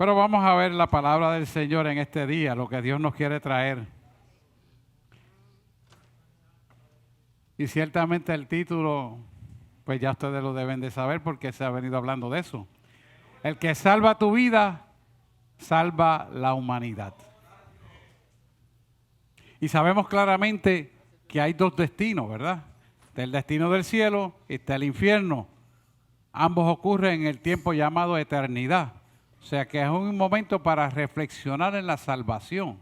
Pero vamos a ver la palabra del Señor en este día, lo que Dios nos quiere traer. Y ciertamente el título, pues ya ustedes lo deben de saber porque se ha venido hablando de eso. El que salva tu vida, salva la humanidad. Y sabemos claramente que hay dos destinos, ¿verdad? Está el destino del cielo y está el infierno. Ambos ocurren en el tiempo llamado eternidad. O sea que es un momento para reflexionar en la salvación.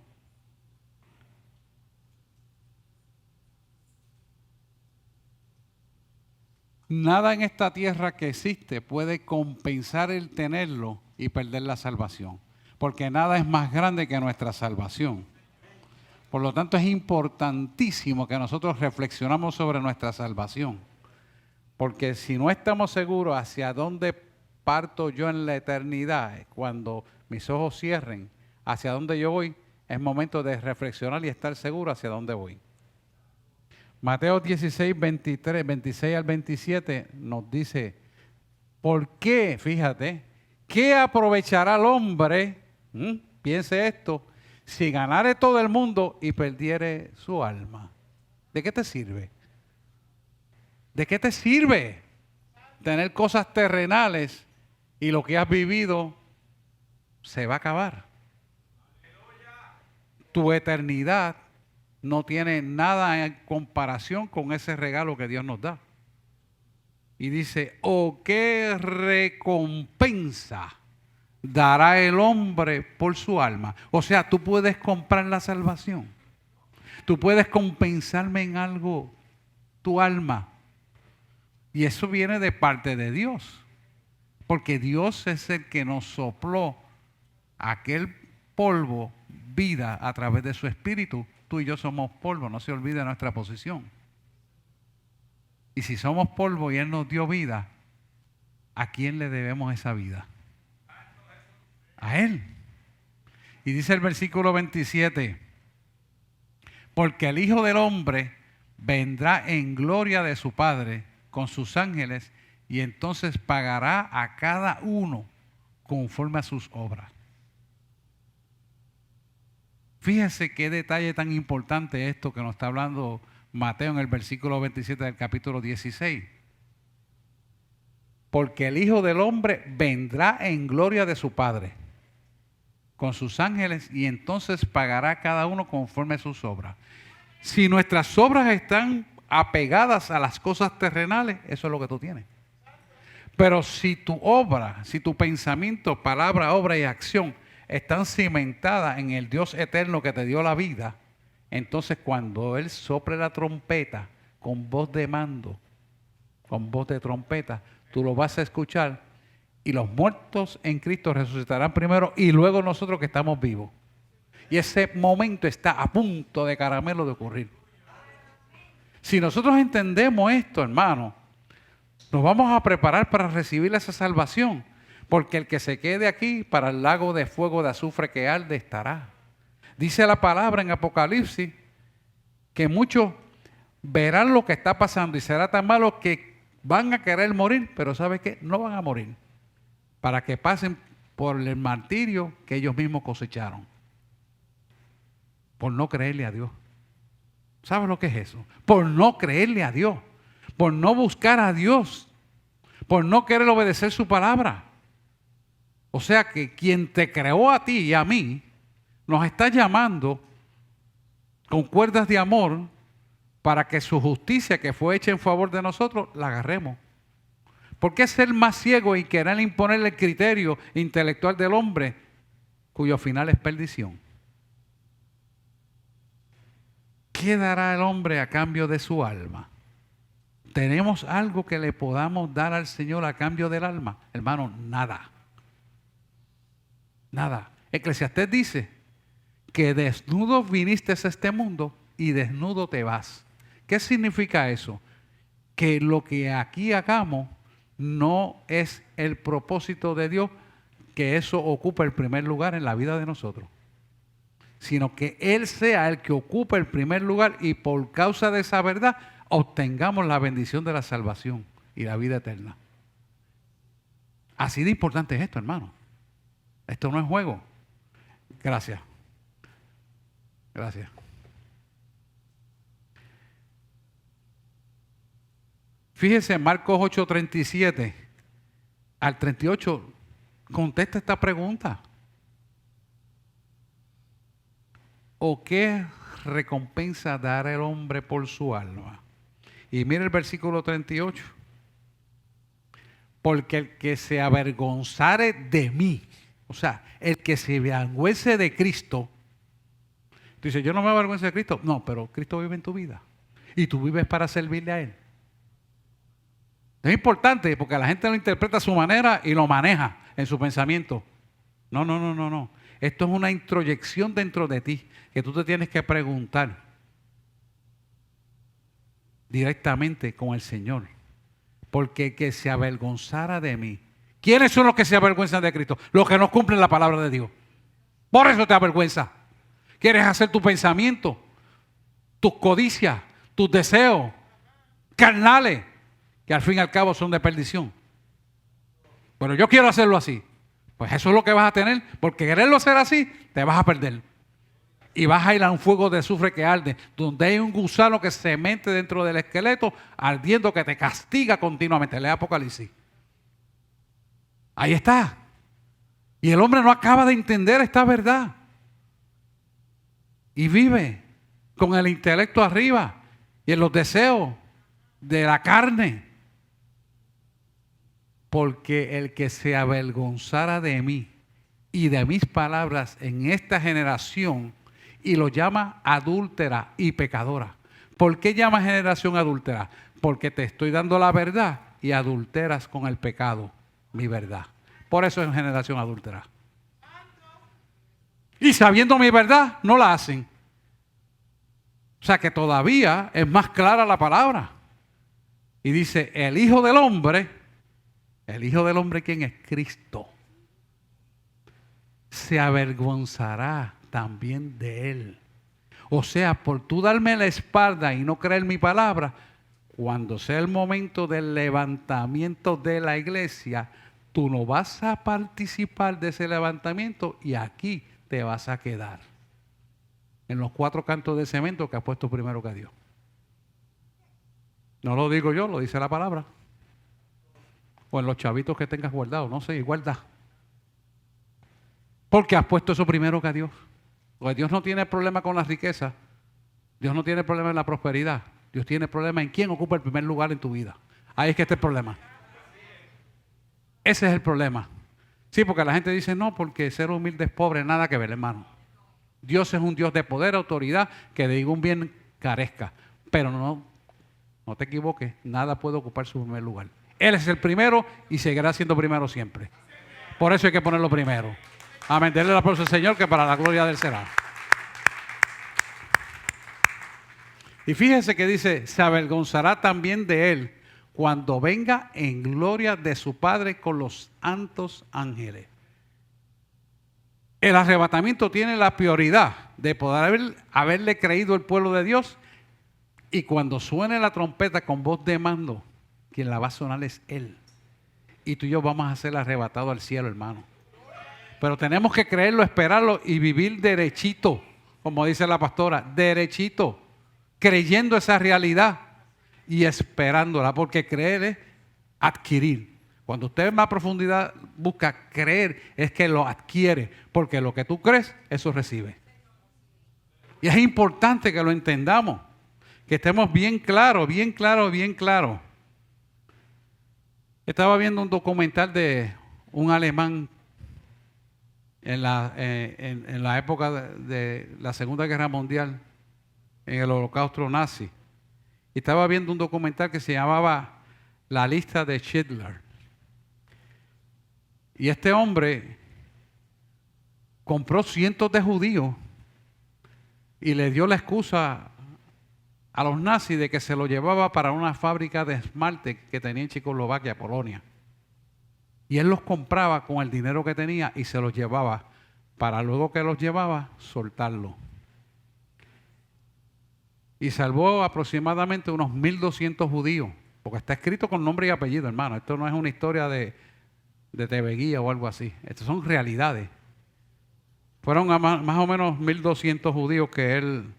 Nada en esta tierra que existe puede compensar el tenerlo y perder la salvación. Porque nada es más grande que nuestra salvación. Por lo tanto, es importantísimo que nosotros reflexionamos sobre nuestra salvación. Porque si no estamos seguros hacia dónde parto yo en la eternidad, cuando mis ojos cierren, hacia dónde yo voy, es momento de reflexionar y estar seguro hacia dónde voy. Mateo 16, 23, 26 al 27 nos dice, ¿por qué? Fíjate, ¿qué aprovechará el hombre? Piense esto, si ganare todo el mundo y perdiere su alma. ¿De qué te sirve? ¿De qué te sirve tener cosas terrenales y lo que has vivido se va a acabar? Tu eternidad no tiene nada en comparación con ese regalo que Dios nos da. Y dice, ¿o qué recompensa dará el hombre por su alma? O sea, tú puedes comprar la salvación. Tú puedes compensarme en algo tu alma. Y eso viene de parte de Dios. Porque Dios es el que nos sopló aquel polvo, vida, a través de su espíritu. Tú y yo somos polvo, no se olvide nuestra posición. Y si somos polvo y Él nos dio vida, ¿a quién le debemos esa vida? A Él. Y dice el versículo 27, porque el Hijo del Hombre vendrá en gloria de su Padre con sus ángeles y entonces pagará a cada uno conforme a sus obras. Fíjese qué detalle tan importante esto que nos está hablando Mateo en el versículo 27 del capítulo 16. Porque el Hijo del Hombre vendrá en gloria de su Padre con sus ángeles y entonces pagará cada uno conforme a sus obras. Si nuestras obras están apegadas a las cosas terrenales, eso es lo que tú tienes. Pero si tu obra, si tu pensamiento, palabra, obra y acción están cimentadas en el Dios eterno que te dio la vida, entonces cuando Él sople la trompeta con voz de mando, con voz de trompeta, tú lo vas a escuchar y los muertos en Cristo resucitarán primero y luego nosotros que estamos vivos. Y ese momento está a punto de caramelo de ocurrir. Si nosotros entendemos esto, hermano, nos vamos a preparar para recibir esa salvación. Porque el que se quede aquí para el lago de fuego de azufre que arde estará. Dice la palabra en Apocalipsis que muchos verán lo que está pasando y será tan malo que van a querer morir, pero ¿sabe qué? No van a morir. Para que pasen por el martirio que ellos mismos cosecharon. Por no creerle a Dios. ¿Sabes lo que es eso? Por no creerle a Dios. Por no buscar a Dios. Por no querer obedecer su palabra. O sea que quien te creó a ti y a mí, nos está llamando con cuerdas de amor para que su justicia que fue hecha en favor de nosotros, la agarremos. ¿Por qué ser más ciego y querer imponerle el criterio intelectual del hombre, cuyo final es perdición? ¿Qué dará el hombre a cambio de su alma? ¿Tenemos algo que le podamos dar al Señor a cambio del alma? Hermano, nada. Nada. Eclesiastés dice que desnudo viniste a este mundo y desnudo te vas. ¿Qué significa eso? Que lo que aquí hagamos no es el propósito de Dios, que eso ocupe el primer lugar en la vida de nosotros, sino que Él sea el que ocupe el primer lugar y por causa de esa verdad obtengamos la bendición de la salvación y la vida eterna. Así de importante es esto, hermano. Esto no es juego. Gracias. Gracias. Fíjese, Marcos 8:37 al 38, contesta esta pregunta. ¿O qué recompensa dará el hombre por su alma? Y mire el versículo 38. Porque el que se avergonzare de mí, o sea, el que se avergüence de Cristo, dice, yo no me avergüenzo de Cristo. No, pero Cristo vive en tu vida. Y tú vives para servirle a Él. Es importante porque la gente lo interpreta a su manera y lo maneja en su pensamiento. No. Esto es una introyección dentro de ti que tú te tienes que preguntar directamente con el Señor. Porque el que se avergonzara de mí. ¿Quiénes son los que se avergüenzan de Cristo? Los que no cumplen la palabra de Dios. Por eso te avergüenza. Quieres hacer tu pensamiento, tus codicias, tus deseos carnales, que al fin y al cabo son de perdición. Pero yo quiero hacerlo así. Pues eso es lo que vas a tener, porque quererlo hacer así, te vas a perder. Y vas a ir a un fuego de azufre que arde, donde hay un gusano que se mete dentro del esqueleto, ardiendo, que te castiga continuamente. Lee Apocalipsis. Ahí está. Y el hombre no acaba de entender esta verdad. Y vive con el intelecto arriba y en los deseos de la carne. Porque el que se avergonzara de mí y de mis palabras en esta generación, y lo llama adúltera y pecadora. ¿Por qué llama generación adúltera? Porque te estoy dando la verdad y adulteras con el pecado mi verdad. Por eso es generación adúltera. Y sabiendo mi verdad, no la hacen. O sea que todavía es más clara la palabra. Y dice, el Hijo del Hombre, ¿quién es? Cristo. Se avergonzará también de Él. O sea, por tú darme la espalda y no creer mi palabra, cuando sea el momento del levantamiento de la iglesia, tú no vas a participar de ese levantamiento y aquí te vas a quedar. En los 4 cantos de cemento que has puesto primero que Dios. No lo digo yo, lo dice la palabra. O en los chavitos que tengas guardados, no sé, guarda. Porque has puesto eso primero que a Dios. Porque Dios no tiene problema con la riqueza. Dios no tiene problema en la prosperidad. Dios tiene problema en quién ocupa el primer lugar en tu vida. Ahí es que está el problema. Ese es el problema. Sí, porque la gente dice, no, porque ser humilde es pobre, nada que ver, hermano. Dios es un Dios de poder, autoridad, que de ningún bien carezca. Pero no te equivoques, nada puede ocupar su primer lugar. Él es el primero y seguirá siendo primero siempre. Por eso hay que ponerlo primero. Amén. Denle el aplauso al Señor, que para la gloria de Él será. Y fíjese que dice, se avergonzará también de Él cuando venga en gloria de su Padre con los santos ángeles. El arrebatamiento tiene la prioridad de poder haberle creído el pueblo de Dios, y cuando suene la trompeta con voz de mando, quien la va a sonar es Él. Y tú y yo vamos a ser arrebatados al cielo, hermano. Pero tenemos que creerlo, esperarlo y vivir derechito, como dice la pastora, derechito, creyendo esa realidad y esperándola, porque creer es adquirir. Cuando usted en más profundidad busca creer, es que lo adquiere, porque lo que tú crees, eso recibe. Y es importante que lo entendamos, que estemos bien claros, bien claros, bien claros. Estaba viendo un documental de un alemán en la época de la Segunda Guerra Mundial, en el Holocausto nazi. Y estaba viendo un documental que se llamaba La lista de Schindler. Y este hombre compró cientos de judíos y le dio la excusa a los nazis de que se lo llevaba para una fábrica de esmalte que tenía en Checoslovaquia, Polonia. Y él los compraba con el dinero que tenía y se los llevaba para luego que los llevaba, soltarlos. Y salvó aproximadamente unos 1.200 judíos, porque está escrito con nombre y apellido, hermano. Esto no es una historia de TV Guía o algo así. Estas son realidades. Fueron más o menos 1.200 judíos que él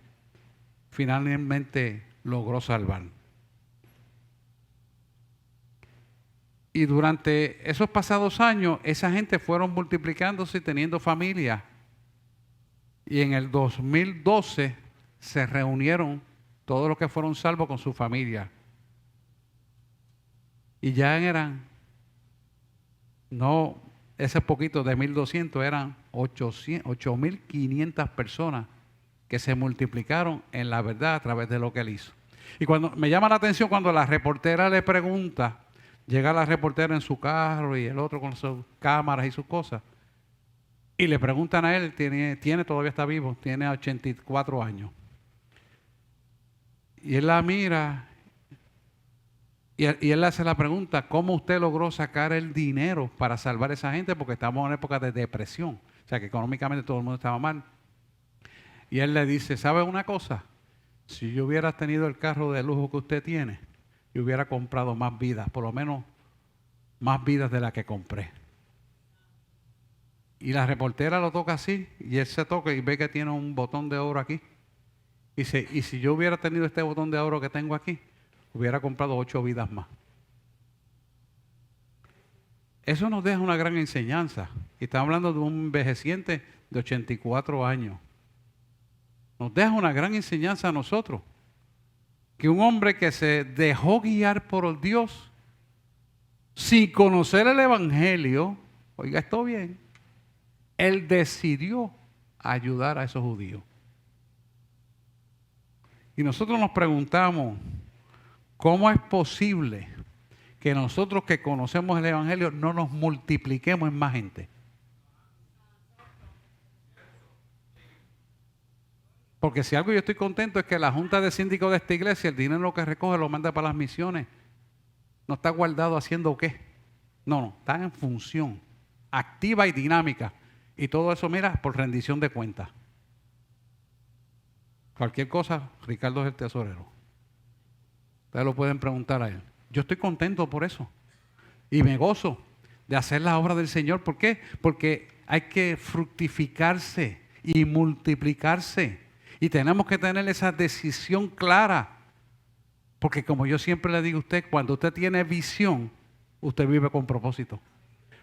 finalmente logró salvar. Y durante esos pasados años, esa gente fueron multiplicándose y teniendo familia. Y en el 2012 se reunieron todos los que fueron salvos con su familia. Y ya eran, no ese poquito de 1.200, eran 8.500 personas que se multiplicaron en la verdad a través de lo que él hizo. Y cuando me llama la atención cuando la reportera le pregunta, llega la reportera en su carro y el otro con sus cámaras y sus cosas, y le preguntan a él, todavía está vivo, tiene 84 años. Y él la mira y él le hace la pregunta, ¿cómo usted logró sacar el dinero para salvar a esa gente? Porque estamos en una época de depresión, o sea que económicamente todo el mundo estaba mal. Y él le dice, ¿sabe una cosa? Si yo hubiera tenido el carro de lujo que usted tiene, yo hubiera comprado más vidas, por lo menos más vidas de las que compré. Y la reportera lo toca así, y él se toca y ve que tiene un botón de oro aquí. Y dice, y si yo hubiera tenido este botón de oro que tengo aquí, hubiera comprado 8 vidas más. Eso nos deja una gran enseñanza. Y estamos hablando de un envejeciente de 84 años. Nos deja una gran enseñanza a nosotros. Que un hombre que se dejó guiar por Dios, sin conocer el Evangelio, oiga esto bien, él decidió ayudar a esos judíos. Y nosotros nos preguntamos, ¿cómo es posible que nosotros que conocemos el Evangelio no nos multipliquemos en más gente? Porque si algo yo estoy contento es que la junta de síndicos de esta iglesia, el dinero que recoge lo manda para las misiones. No está guardado haciendo qué. No, está en función activa y dinámica. Y todo eso, mira, por rendición de cuentas. Cualquier cosa, Ricardo es el tesorero. Ustedes lo pueden preguntar a él. Yo estoy contento por eso. Y me gozo de hacer la obra del Señor. ¿Por qué? Porque hay que fructificarse y multiplicarse. Y tenemos que tener esa decisión clara. Porque como yo siempre le digo a usted, cuando usted tiene visión, usted vive con propósito.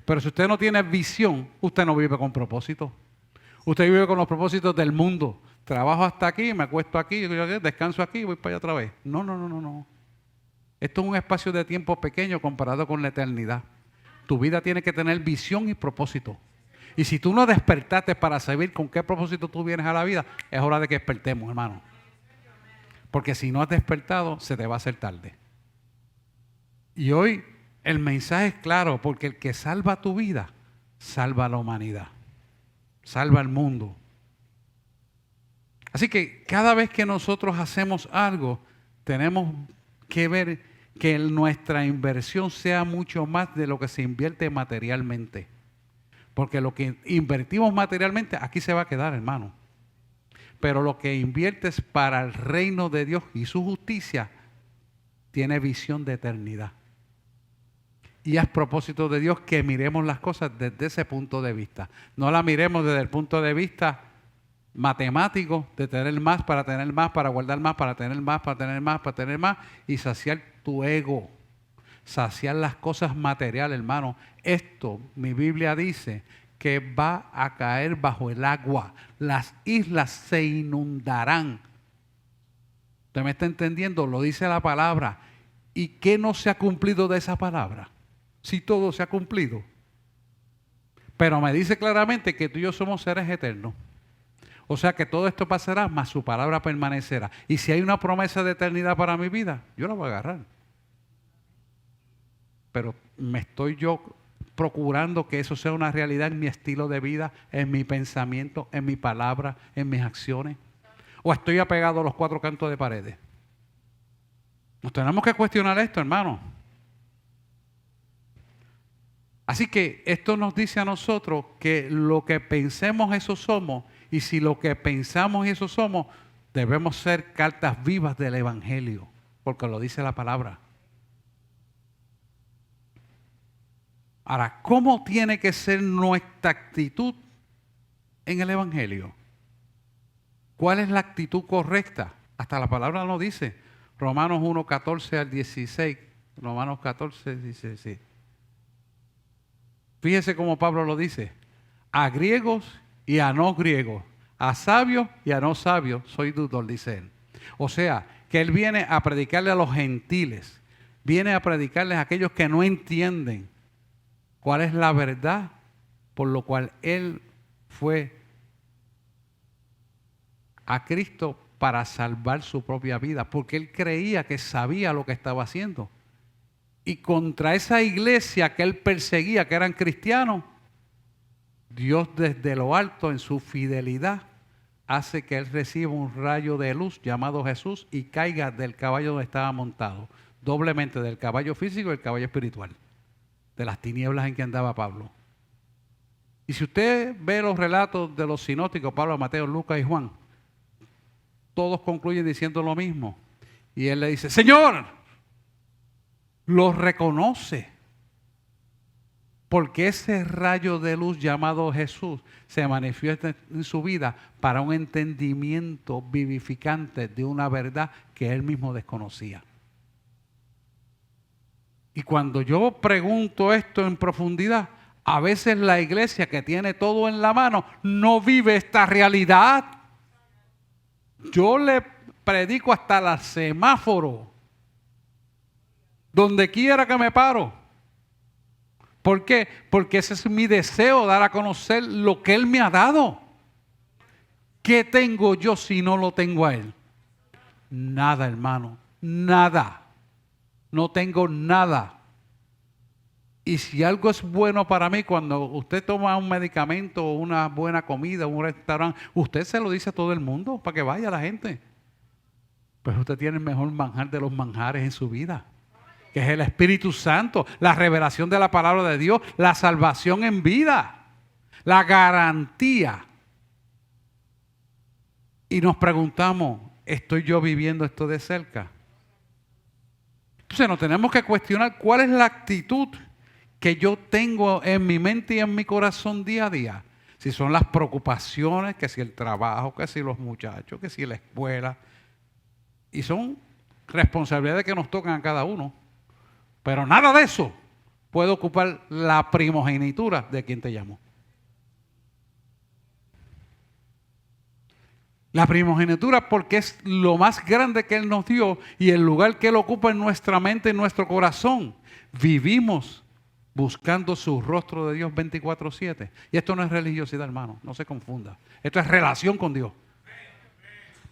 Pero si usted no tiene visión, usted no vive con propósito. Usted vive con los propósitos del mundo. Trabajo hasta aquí, me acuesto aquí, descanso aquí y voy para allá otra vez. No. Esto es un espacio de tiempo pequeño comparado con la eternidad. Tu vida tiene que tener visión y propósito. Y si tú no despertaste para saber con qué propósito tú vienes a la vida, es hora de que despertemos, hermano. Porque si no has despertado, se te va a hacer tarde. Y hoy el mensaje es claro, porque el que salva tu vida, salva a la humanidad, salva al mundo. Así que cada vez que nosotros hacemos algo, tenemos que ver que nuestra inversión sea mucho más de lo que se invierte materialmente. Porque lo que invertimos materialmente, aquí se va a quedar, hermano. Pero lo que inviertes para el reino de Dios y su justicia, tiene visión de eternidad. Y es propósito de Dios que miremos las cosas desde ese punto de vista. No la miremos desde el punto de vista matemático, de tener más, para guardar más, para tener más, para tener más, para tener más, y saciar tu ego, saciar las cosas materiales, hermano. Esto, mi Biblia dice, que va a caer bajo el agua. Las islas se inundarán. ¿Usted me está entendiendo? Lo dice la palabra. ¿Y qué no se ha cumplido de esa palabra? Si todo se ha cumplido. Pero me dice claramente que tú y yo somos seres eternos. O sea que todo esto pasará, mas su palabra permanecerá. Y si hay una promesa de eternidad para mi vida, yo la voy a agarrar. Pero me estoy yo procurando que eso sea una realidad en mi estilo de vida, en mi pensamiento, en mi palabra, en mis acciones. ¿O estoy apegado a los 4 cantos de paredes? Nos tenemos que cuestionar esto, hermano. Así que esto nos dice a nosotros que lo que pensemos eso somos, y si lo que pensamos eso somos, debemos ser cartas vivas del Evangelio, porque lo dice la palabra. Ahora, ¿cómo tiene que ser nuestra actitud en el Evangelio? ¿Cuál es la actitud correcta? Hasta la palabra lo dice. Romanos 1, 14 al 16. Romanos 14, 16. Fíjese cómo Pablo lo dice. A griegos y a no griegos, a sabios y a no sabios, soy deudor, dice él. O sea, que él viene a predicarle a los gentiles, viene a predicarles a aquellos que no entienden cuál es la verdad, por lo cual él fue a Cristo para salvar su propia vida, porque él creía que sabía lo que estaba haciendo. Y contra esa iglesia que él perseguía, que eran cristianos, Dios desde lo alto en su fidelidad hace que él reciba un rayo de luz llamado Jesús y caiga del caballo donde estaba montado, doblemente del caballo físico y del caballo espiritual, de las tinieblas en que andaba Pablo. Y si usted ve los relatos de los sinópticos, Pablo, Mateo, Lucas y Juan, todos concluyen diciendo lo mismo. Y él le dice, Señor, los reconoce. Porque ese rayo de luz llamado Jesús se manifiesta en su vida para un entendimiento vivificante de una verdad que él mismo desconocía. Y cuando yo pregunto esto en profundidad, a veces la iglesia que tiene todo en la mano no vive esta realidad. Yo le predico hasta el semáforo, donde quiera que me paro. ¿Por qué? Porque ese es mi deseo, dar a conocer lo que Él me ha dado. ¿Qué tengo yo si no lo tengo a Él? Nada, hermano, nada. No tengo nada. Y si algo es bueno para mí, cuando usted toma un medicamento o una buena comida, un restaurante, usted se lo dice a todo el mundo para que vaya la gente. Pues usted tiene el mejor manjar de los manjares en su vida, que es el Espíritu Santo, la revelación de la palabra de Dios, la salvación en vida, la garantía. Y nos preguntamos, ¿estoy yo viviendo esto de cerca? Entonces nos tenemos que cuestionar cuál es la actitud que yo tengo en mi mente y en mi corazón día a día. Si son las preocupaciones, que si el trabajo, que si los muchachos, que si la escuela. Y son responsabilidades que nos tocan a cada uno. Pero nada de eso puede ocupar la primogenitura de quien te llamó. La primogenitura porque es lo más grande que Él nos dio y el lugar que Él ocupa en nuestra mente, en nuestro corazón. Vivimos buscando su rostro de Dios 24/7. Y esto no es religiosidad, hermano, no se confunda. Esto es relación con Dios.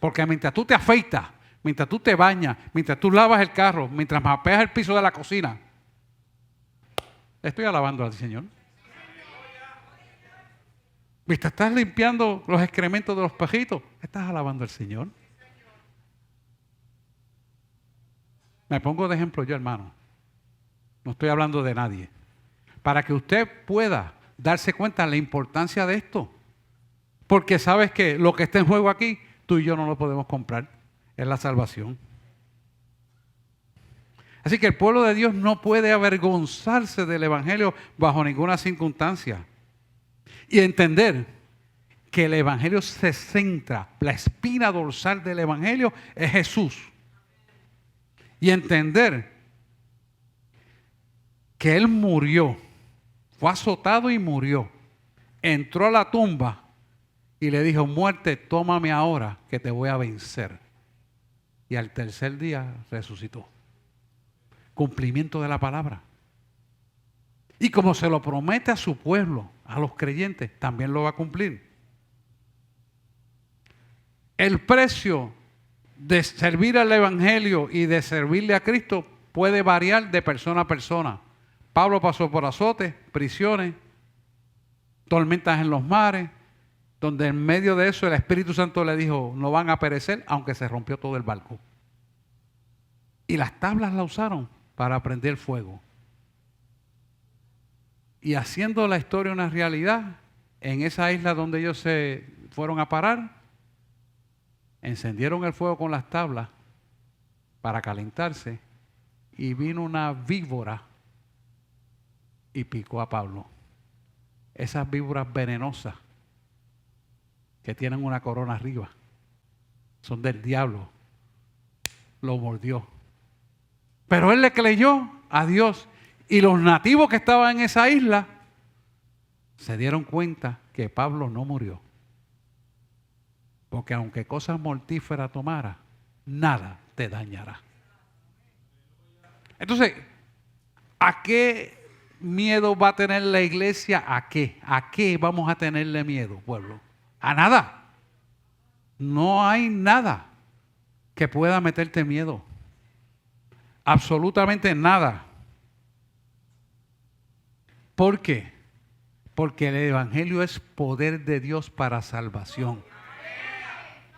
Porque mientras tú te afeitas, mientras tú te bañas, mientras tú lavas el carro, mientras mapeas el piso de la cocina, estoy alabando al Señor. Mientras estás limpiando los excrementos de los pajitos, estás alabando al Señor. Me pongo de ejemplo yo, hermano. No estoy hablando de nadie. Para que usted pueda darse cuenta de la importancia de esto. Porque sabes que lo que está en juego aquí, tú y yo no lo podemos comprar. Es la salvación. Así que el pueblo de Dios no puede avergonzarse del Evangelio bajo ninguna circunstancia. Y entender que el Evangelio se centra, la espina dorsal del Evangelio es Jesús. Y entender que Él murió, fue azotado y murió. Entró a la tumba y le dijo, muerte, tómame ahora que te voy a vencer. Y al tercer día resucitó. Cumplimiento de la palabra. Y como se lo promete a su pueblo, a los creyentes, también lo va a cumplir. El precio de servir al Evangelio y de servirle a Cristo puede variar de persona a persona. Pablo pasó por azotes, prisiones, tormentas en los mares, donde en medio de eso el Espíritu Santo le dijo, no van a perecer, aunque se rompió todo el barco. Y las tablas la usaron para prender fuego. Y haciendo la historia una realidad, en esa isla donde ellos se fueron a parar, encendieron el fuego con las tablas para calentarse y vino una víbora y picó a Pablo. Esas víboras venenosas que tienen una corona arriba. Son del diablo. Lo mordió. Pero él le creyó a Dios. Y los nativos que estaban en esa isla se dieron cuenta que Pablo no murió. Porque aunque cosas mortíferas tomara, nada te dañará. Entonces, ¿a qué miedo va a tener la iglesia? ¿A qué? ¿A qué vamos a tenerle miedo, pueblo? A nada. No hay nada que pueda meterte miedo. Absolutamente nada. ¿Por qué? Porque el evangelio es poder de Dios para salvación.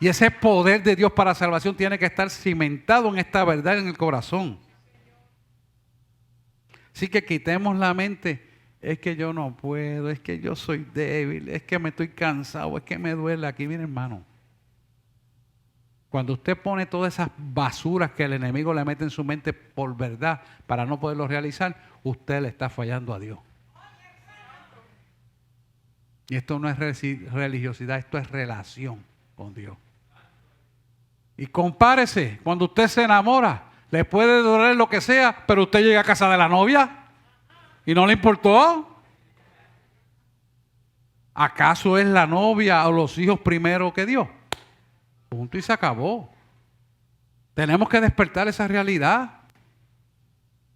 Y ese poder de Dios para salvación tiene que estar cimentado en esta verdad en el corazón. Así que quitemos la mente, es que yo no puedo, es que yo soy débil, es que me estoy cansado, es que me duele aquí. Mire, hermano, cuando usted pone todas esas basuras que el enemigo le mete en su mente por verdad para no poderlo realizar, usted le está fallando a Dios. Y esto no es religiosidad, esto es relación con Dios. Y compárese, cuando usted se enamora, le puede doler lo que sea, pero usted llega a casa de la novia y no le importó. ¿Acaso es la novia o los hijos primero que Dios? Punto y se acabó. Tenemos que despertar esa realidad.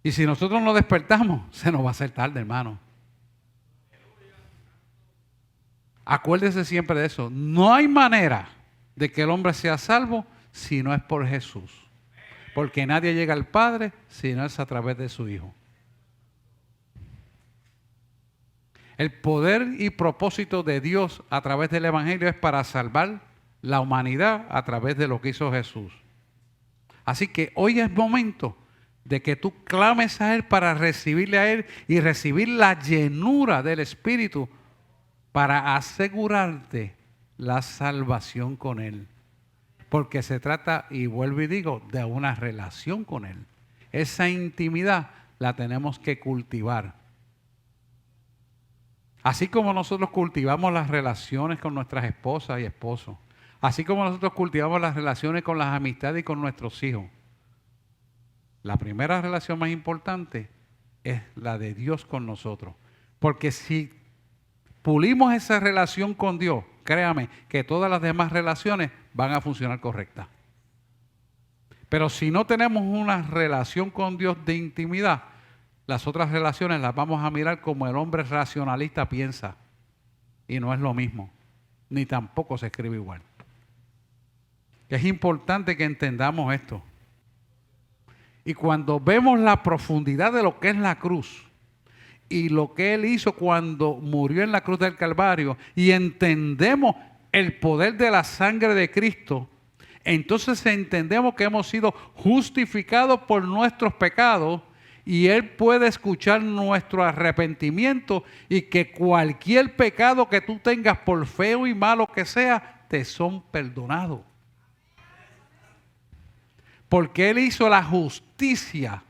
Y si nosotros no despertamos, se nos va a hacer tarde, hermano. Acuérdese siempre de eso. No hay manera de que el hombre sea salvo si no es por Jesús. Porque nadie llega al Padre si no es a través de su Hijo. El poder y propósito de Dios a través del Evangelio es para salvar la humanidad a través de lo que hizo Jesús. Así que hoy es momento de que tú clames a Él para recibirle a Él y recibir la llenura del Espíritu para asegurarte la salvación con Él. Porque se trata, y vuelvo y digo, de una relación con Él. Esa intimidad la tenemos que cultivar. Así como nosotros cultivamos las relaciones con nuestras esposas y esposos, así como nosotros cultivamos las relaciones con las amistades y con nuestros hijos, la primera relación más importante es la de Dios con nosotros. Porque si pulimos esa relación con Dios, créame que todas las demás relaciones van a funcionar correctas. Pero si no tenemos una relación con Dios de intimidad, las otras relaciones las vamos a mirar como el hombre racionalista piensa. Y no es lo mismo, ni tampoco se escribe igual. Es importante que entendamos esto. Y cuando vemos la profundidad de lo que es la cruz y lo que Él hizo cuando murió en la cruz del Calvario y entendemos el poder de la sangre de Cristo, entonces entendemos que hemos sido justificados por nuestros pecados y Él puede escuchar nuestro arrepentimiento y que cualquier pecado que tú tengas, por feo y malo que sea, te son perdonados. Porque Él hizo la justicia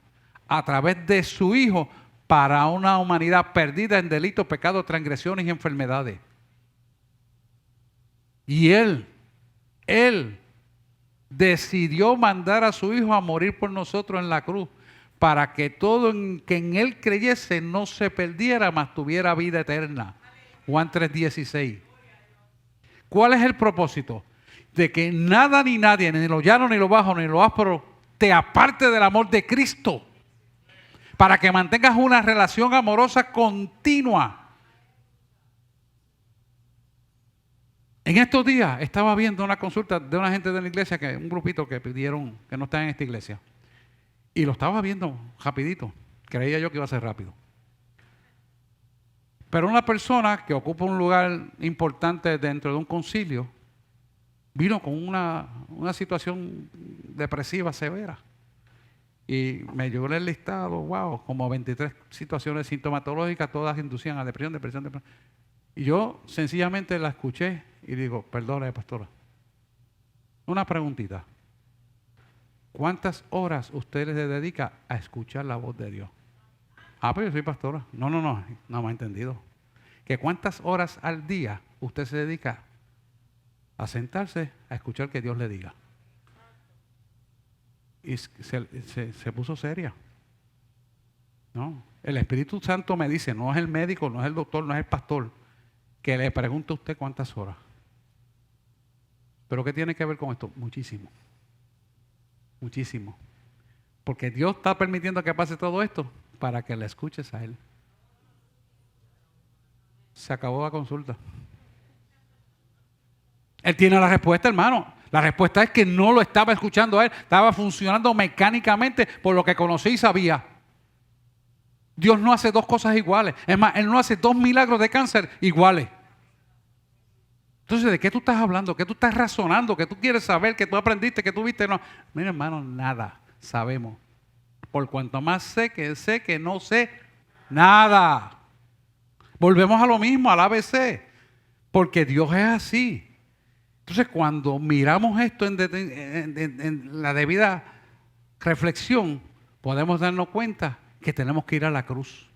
a través de su Hijo para una humanidad perdida en delitos, pecados, transgresiones y enfermedades. Y Él decidió mandar a su Hijo a morir por nosotros en la cruz para que todo en que en Él creyese no se perdiera, mas tuviera vida eterna. Juan 3:16. ¿Cuál es el propósito? De que nada ni nadie, ni lo llano, ni lo bajo, ni lo áspero, te aparte del amor de Cristo. Para que mantengas una relación amorosa continua. En estos días estaba viendo una consulta de una gente de la iglesia, un grupito que pidieron que no están en esta iglesia. Y lo estaba viendo rapidito. Creía yo que iba a ser rápido. Pero una persona que ocupa un lugar importante dentro de un concilio vino con una situación depresiva severa. Y me llegó el listado, wow, como 23 situaciones sintomatológicas, todas inducían a depresión. Y yo sencillamente la escuché y digo, perdone, pastora, una preguntita. ¿Cuántas horas usted le dedica a escuchar la voz de Dios? Pues yo soy pastora. No me ha entendido. ¿Que cuántas horas al día usted se dedica a sentarse a escuchar que Dios le diga. Y se puso seria. No, el Espíritu Santo me dice, no es el médico, no es el doctor, no es el pastor, que le pregunte a usted cuántas horas. ¿Pero qué tiene que ver con esto? Muchísimo. Muchísimo. Porque Dios está permitiendo que pase todo esto para que le escuches a Él. Se acabó la consulta. Él tiene la respuesta, hermano. La respuesta es que no lo estaba escuchando a Él. Estaba funcionando mecánicamente por lo que conocía y sabía. Dios no hace dos cosas iguales. Es más, Él no hace dos milagros de cáncer iguales. Entonces, ¿de qué tú estás hablando? ¿Qué tú estás razonando? ¿Qué tú quieres saber? ¿Qué tú aprendiste? ¿Qué tú viste? No. Mira, hermano, nada sabemos. Por cuanto más sé que no sé nada. Volvemos a lo mismo, al ABC. Porque Dios es así. Entonces, cuando miramos esto en la debida reflexión, podemos darnos cuenta que tenemos que ir a la cruz.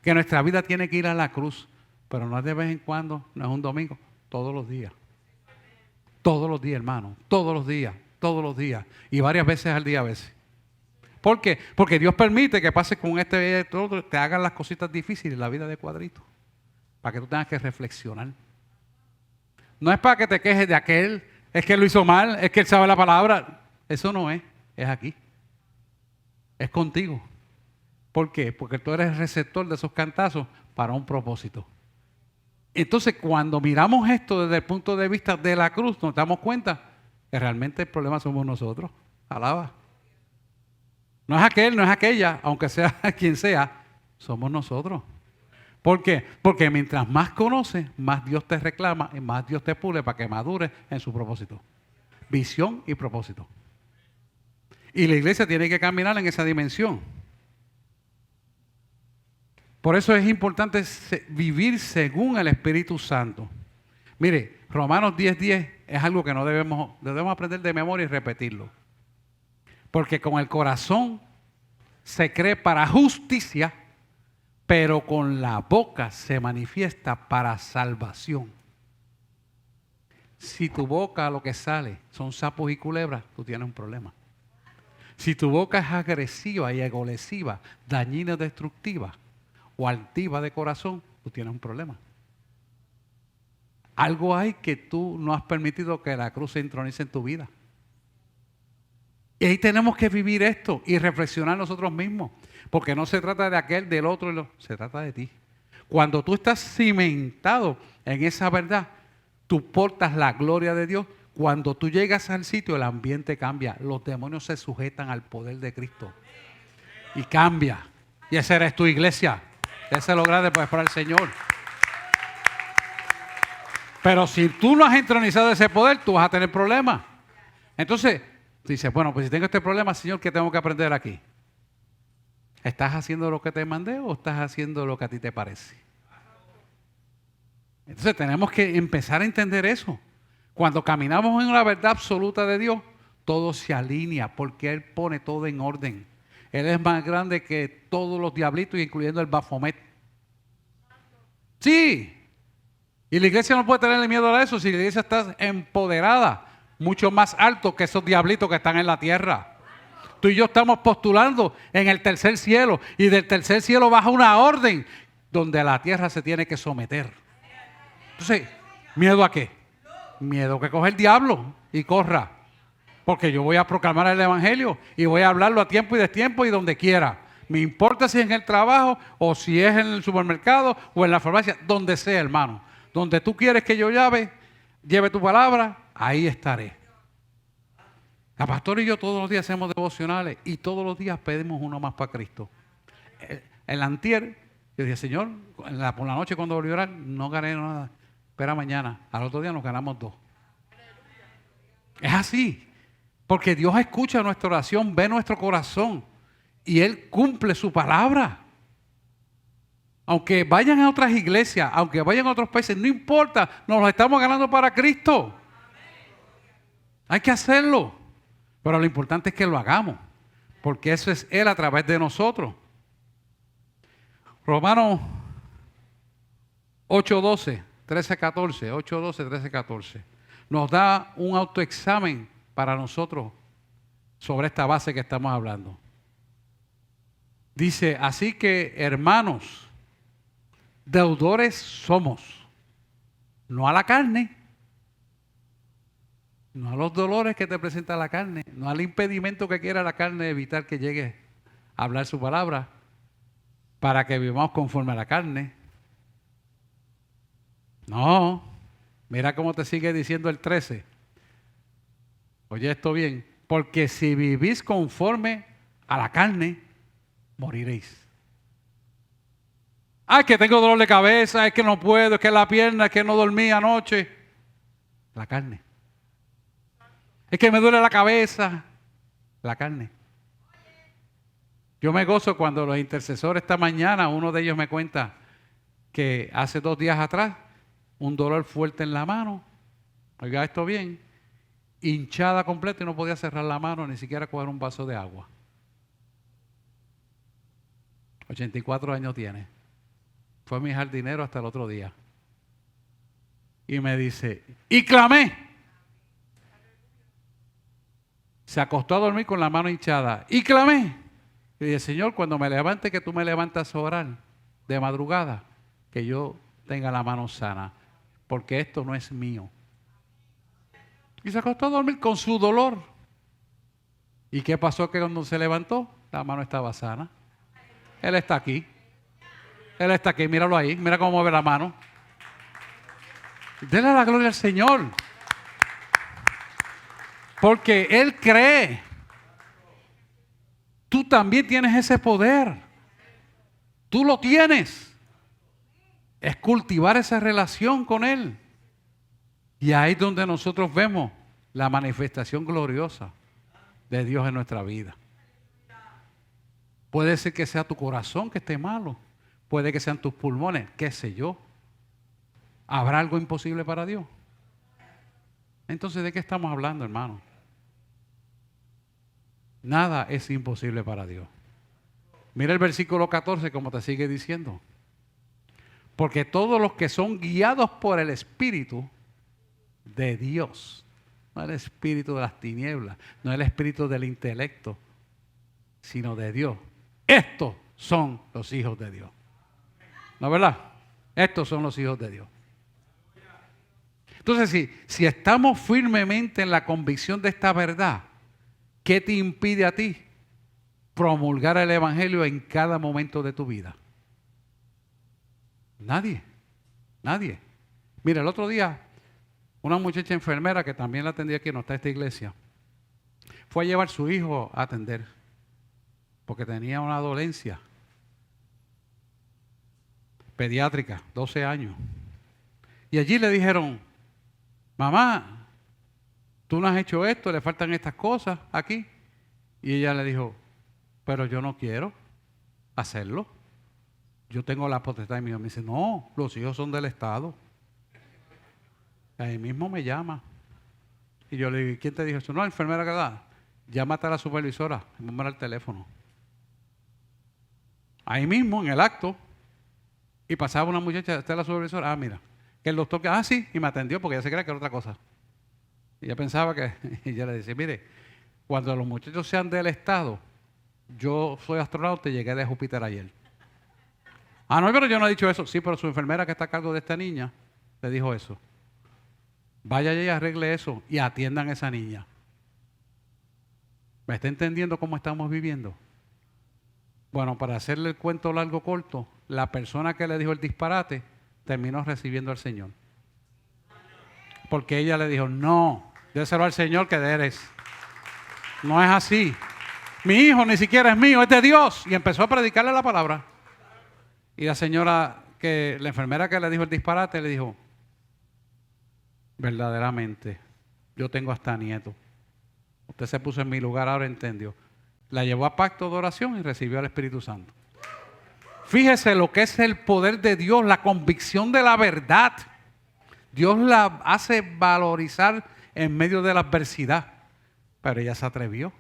Que nuestra vida tiene que ir a la cruz. Pero no es de vez en cuando, no es un domingo, todos los días. Todos los días, hermano. Todos los días. Todos los días. Y varias veces al día a veces. ¿Por qué? Porque Dios permite que pases con este y otro, te hagan las cositas difíciles, la vida de cuadrito. Para que tú tengas que reflexionar. No es para que te quejes de aquel, es que él lo hizo mal, es que él sabe la palabra. Eso no es aquí. Es contigo. ¿Por qué? Porque tú eres el receptor de esos cantazos para un propósito. Entonces, cuando miramos esto desde el punto de vista de la cruz, nos damos cuenta que realmente el problema somos nosotros. Alaba. No es aquel, no es aquella, aunque sea quien sea, somos nosotros. ¿Por qué? Porque mientras más conoces, más Dios te reclama y más Dios te pule para que madures en su propósito. Visión y propósito. Y la iglesia tiene que caminar en esa dimensión. Por eso es importante vivir según el Espíritu Santo. Mire, Romanos 10:10 es algo que no debemos aprender de memoria y repetirlo. Porque con el corazón se cree para justicia, pero con la boca se manifiesta para salvación. Si tu boca lo que sale son sapos y culebras, tú tienes un problema. Si tu boca es agresiva y egolesiva, dañina y destructiva, o altiva de corazón, tú tienes un problema. Algo hay que tú no has permitido que la cruz se entronice en tu vida. Y ahí tenemos que vivir esto y reflexionar nosotros mismos. Porque no se trata de aquel, del otro, se trata de ti. Cuando tú estás cimentado en esa verdad, tú portas la gloria de Dios. Cuando tú llegas al sitio, el ambiente cambia. Los demonios se sujetan al poder de Cristo. Y cambia. Y esa eres tu iglesia. Ese es lo grande pues para el Señor. Pero si tú no has entronizado ese poder, tú vas a tener problemas. Entonces, tú dices, bueno, pues si tengo este problema, Señor, ¿qué tengo que aprender aquí? ¿Estás haciendo lo que te mandé o estás haciendo lo que a ti te parece? Entonces tenemos que empezar a entender eso. Cuando caminamos en la verdad absoluta de Dios, todo se alinea porque Él pone todo en orden. Él es más grande que todos los diablitos, incluyendo el Baphomet. Sí. Y la iglesia no puede tenerle miedo a eso si la iglesia está empoderada, mucho más alto que esos diablitos que están en la tierra. Tú y yo estamos postulando en el tercer cielo y del tercer cielo baja una orden donde la tierra se tiene que someter. Entonces, ¿miedo a qué? Miedo que coge el diablo y corra. Porque yo voy a proclamar el evangelio y voy a hablarlo a tiempo y destiempo y donde quiera. Me importa si es en el trabajo o si es en el supermercado o en la farmacia, donde sea, hermano. Donde tú quieres que yo lleve tu palabra, ahí estaré. La pastora y yo todos los días hacemos devocionales y todos los días pedimos uno más para Cristo. El antier, yo dije, Señor, por la noche cuando volví a orar, no gané nada. Espera mañana. Al otro día nos ganamos 2. Es así. Porque Dios escucha nuestra oración, ve nuestro corazón y Él cumple su palabra. Aunque vayan a otras iglesias, aunque vayan a otros países, no importa, nos lo estamos ganando para Cristo. Hay que hacerlo. Pero lo importante es que lo hagamos, porque eso es Él a través de nosotros. Romanos 8:12 13:14, 8:12, 13:14. Nos da un autoexamen para nosotros sobre esta base que estamos hablando. Dice, así que hermanos, deudores somos, no a la carne, no a los dolores que te presenta la carne, no al impedimento que quiera la carne evitar que llegue a hablar su palabra, para que vivamos conforme a la carne. No, mira cómo te sigue diciendo el 13. Oye esto bien, porque si vivís conforme a la carne, moriréis. Es que tengo dolor de cabeza, es que no puedo, es que la pierna, es que no dormí anoche. La carne. Es que me duele la cabeza. La carne. Yo me gozo cuando los intercesores esta mañana, uno de ellos me cuenta que hace 2 días atrás, un dolor fuerte en la mano, oiga esto bien, hinchada completa y no podía cerrar la mano, ni siquiera coger un vaso de agua. 84 años tiene. Fue mi jardinero hasta el otro día. Y me dice, y clamé. Se acostó a dormir con la mano hinchada. Y clamé. Y dije, Señor, cuando me levante, que tú me levantas a orar de madrugada, que yo tenga la mano sana, porque esto no es mío. Y se acostó a dormir con su dolor. ¿Y qué pasó? Que cuando se levantó, la mano estaba sana. Él está aquí. Él está aquí, míralo ahí, mira cómo mueve la mano. Denle la gloria al Señor. Porque Él cree. Tú también tienes ese poder. Tú lo tienes. Es cultivar esa relación con Él. Y ahí es donde nosotros vemos la manifestación gloriosa de Dios en nuestra vida. Puede ser que sea tu corazón que esté malo. Puede que sean tus pulmones, qué sé yo. ¿Habrá algo imposible para Dios? Entonces, ¿de qué estamos hablando, hermano? Nada es imposible para Dios. Mira el versículo 14 como te sigue diciendo. Porque todos los que son guiados por el Espíritu de Dios, no el espíritu de las tinieblas, no el espíritu del intelecto, sino de Dios. Estos son los hijos de Dios. ¿No es verdad? Estos son los hijos de Dios. Entonces, si estamos firmemente en la convicción de esta verdad, ¿qué te impide a ti promulgar el Evangelio en cada momento de tu vida? Nadie. Nadie. Mira, el otro día, una muchacha enfermera que también la atendía aquí, no está en esta iglesia, fue a llevar a su hijo a atender porque tenía una dolencia pediátrica, 12 años. Y allí le dijeron, mamá, tú no has hecho esto, le faltan estas cosas aquí. Y ella le dijo, pero yo no quiero hacerlo. Yo tengo la potestad de mi hijo. Me dice, no, los hijos son del Estado. Ahí mismo me llama. Y yo le digo, ¿quién te dijo eso? No, la enfermera que da. Llámate a la supervisora, me el teléfono. Ahí mismo, en el acto, y pasaba una muchacha, ¿usted es la supervisora? Ah, mira, que el doctor, sí, y me atendió porque ella se creía que era otra cosa. Y ella pensaba que, y ella le dice, mire, cuando los muchachos sean del Estado, yo soy astronauta y llegué de Júpiter ayer. Ah, no, pero yo no he dicho eso. Sí, pero su enfermera que está a cargo de esta niña le dijo eso. Vaya y arregle eso y atiendan a esa niña. ¿Me está entendiendo cómo estamos viviendo? Bueno, para hacerle el cuento largo corto, la persona que le dijo el disparate terminó recibiendo al Señor. Porque ella le dijo, no, déselo al Señor que eres. No es así. Mi hijo ni siquiera es mío, es de Dios. Y empezó a predicarle la palabra. Y la señora, la enfermera que le dijo el disparate, le dijo, verdaderamente, yo tengo hasta nieto. Usted se puso en mi lugar, ahora entendió. La llevó a pacto de oración y recibió al Espíritu Santo. Fíjese lo que es el poder de Dios, la convicción de la verdad. Dios la hace valorizar en medio de la adversidad. Pero ella se atrevió.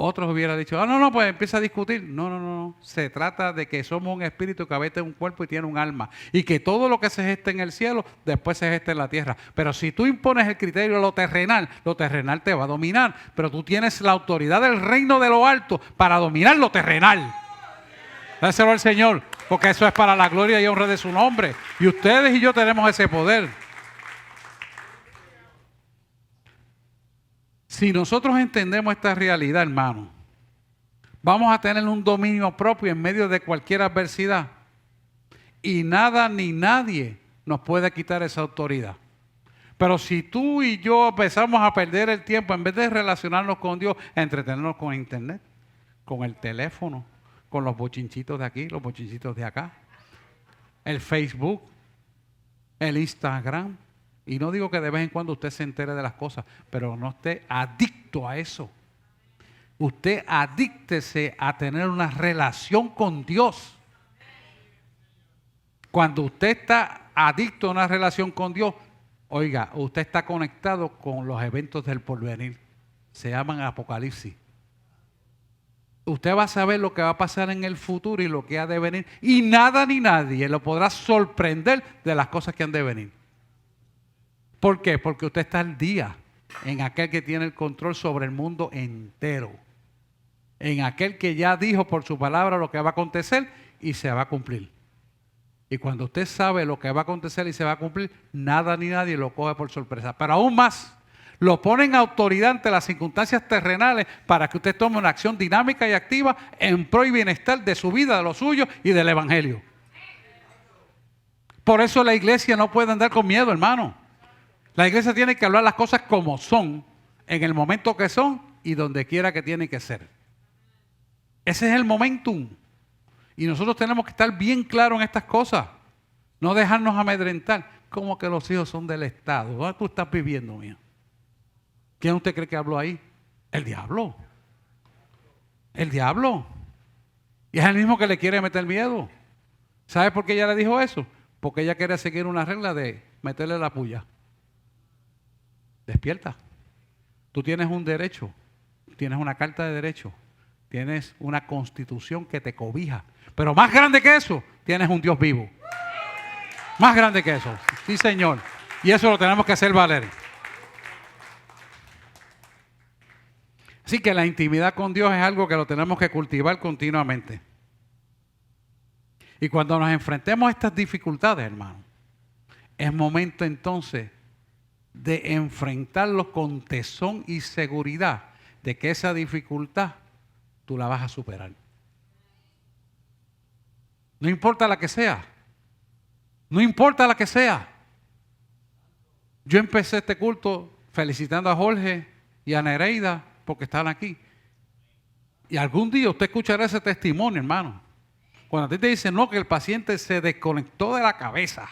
Otros hubieran dicho, no, pues empieza a discutir. No. Se trata de que somos un espíritu que habita en un cuerpo y tiene un alma. Y que todo lo que se gesta en el cielo, después se gesta en la tierra. Pero si tú impones el criterio de lo terrenal te va a dominar. Pero tú tienes la autoridad del reino de lo alto para dominar lo terrenal. Dáselo al Señor, porque eso es para la gloria y honra de su nombre. Y ustedes y yo tenemos ese poder. Si nosotros entendemos esta realidad, hermano, vamos a tener un dominio propio en medio de cualquier adversidad. Y nada ni nadie nos puede quitar esa autoridad. Pero si tú y yo empezamos a perder el tiempo, en vez de relacionarnos con Dios, a entretenernos con internet, con el teléfono, con los bochinchitos de aquí, los bochinchitos de acá, el Facebook, el Instagram. Y no digo que de vez en cuando usted se entere de las cosas, pero no esté adicto a eso. Usted adíctese a tener una relación con Dios. Cuando usted está adicto a una relación con Dios, oiga, usted está conectado con los eventos del porvenir. Se llaman Apocalipsis. Usted va a saber lo que va a pasar en el futuro y lo que ha de venir. Y nada ni nadie lo podrá sorprender de las cosas que han de venir. ¿Por qué? Porque usted está al día en aquel que tiene el control sobre el mundo entero. En aquel que ya dijo por su palabra lo que va a acontecer y se va a cumplir. Y cuando usted sabe lo que va a acontecer y se va a cumplir, nada ni nadie lo coge por sorpresa. Pero aún más, lo pone en autoridad ante las circunstancias terrenales para que usted tome una acción dinámica y activa en pro y bienestar de su vida, de lo suyo y del evangelio. Por eso la iglesia no puede andar con miedo, hermano. La iglesia tiene que hablar las cosas como son, en el momento que son y donde quiera que tienen que ser. Ese es el momentum. Y nosotros tenemos que estar bien claros en estas cosas. No dejarnos amedrentar. Como que los hijos son del Estado. ¿Dónde tú estás viviendo, mío? ¿Quién usted cree que habló ahí? El diablo. El diablo. Y es el mismo que le quiere meter miedo. ¿Sabe por qué ella le dijo eso? Porque ella quiere seguir una regla de meterle la puya. Despierta. Tú tienes un derecho, tienes una carta de derecho, tienes una constitución que te cobija. Pero más grande que eso, tienes un Dios vivo. Más grande que eso. Sí, Señor. Y eso lo tenemos que hacer valer. Así que la intimidad con Dios es algo que lo tenemos que cultivar continuamente. Y cuando nos enfrentemos a estas dificultades, hermano, es momento entonces de enfrentarlos con tesón y seguridad de que esa dificultad tú la vas a superar. No importa la que sea. No importa la que sea. Yo empecé este culto felicitando a Jorge y a Nereida porque están aquí. Y algún día usted escuchará ese testimonio, hermano. Cuando a ti te dicen no, que el paciente se desconectó de la cabeza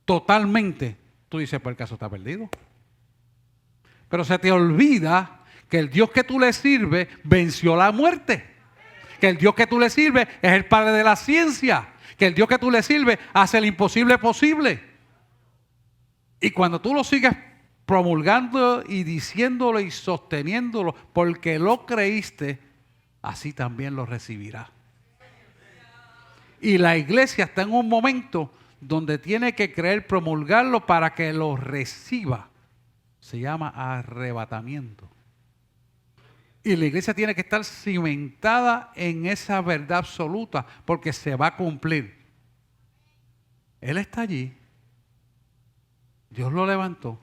totalmente, tú dices, pues el caso está perdido. Pero se te olvida que el Dios que tú le sirves venció la muerte. Que el Dios que tú le sirves es el Padre de la ciencia. Que el Dios que tú le sirves hace el imposible posible. Y cuando tú lo sigues promulgando y diciéndolo y sosteniéndolo porque lo creíste, así también lo recibirás. Y la iglesia está en un momento donde tiene que creer, promulgarlo para que lo reciba. Se llama arrebatamiento. Y la iglesia tiene que estar cimentada en esa verdad absoluta porque se va a cumplir. Él está allí. Dios lo levantó.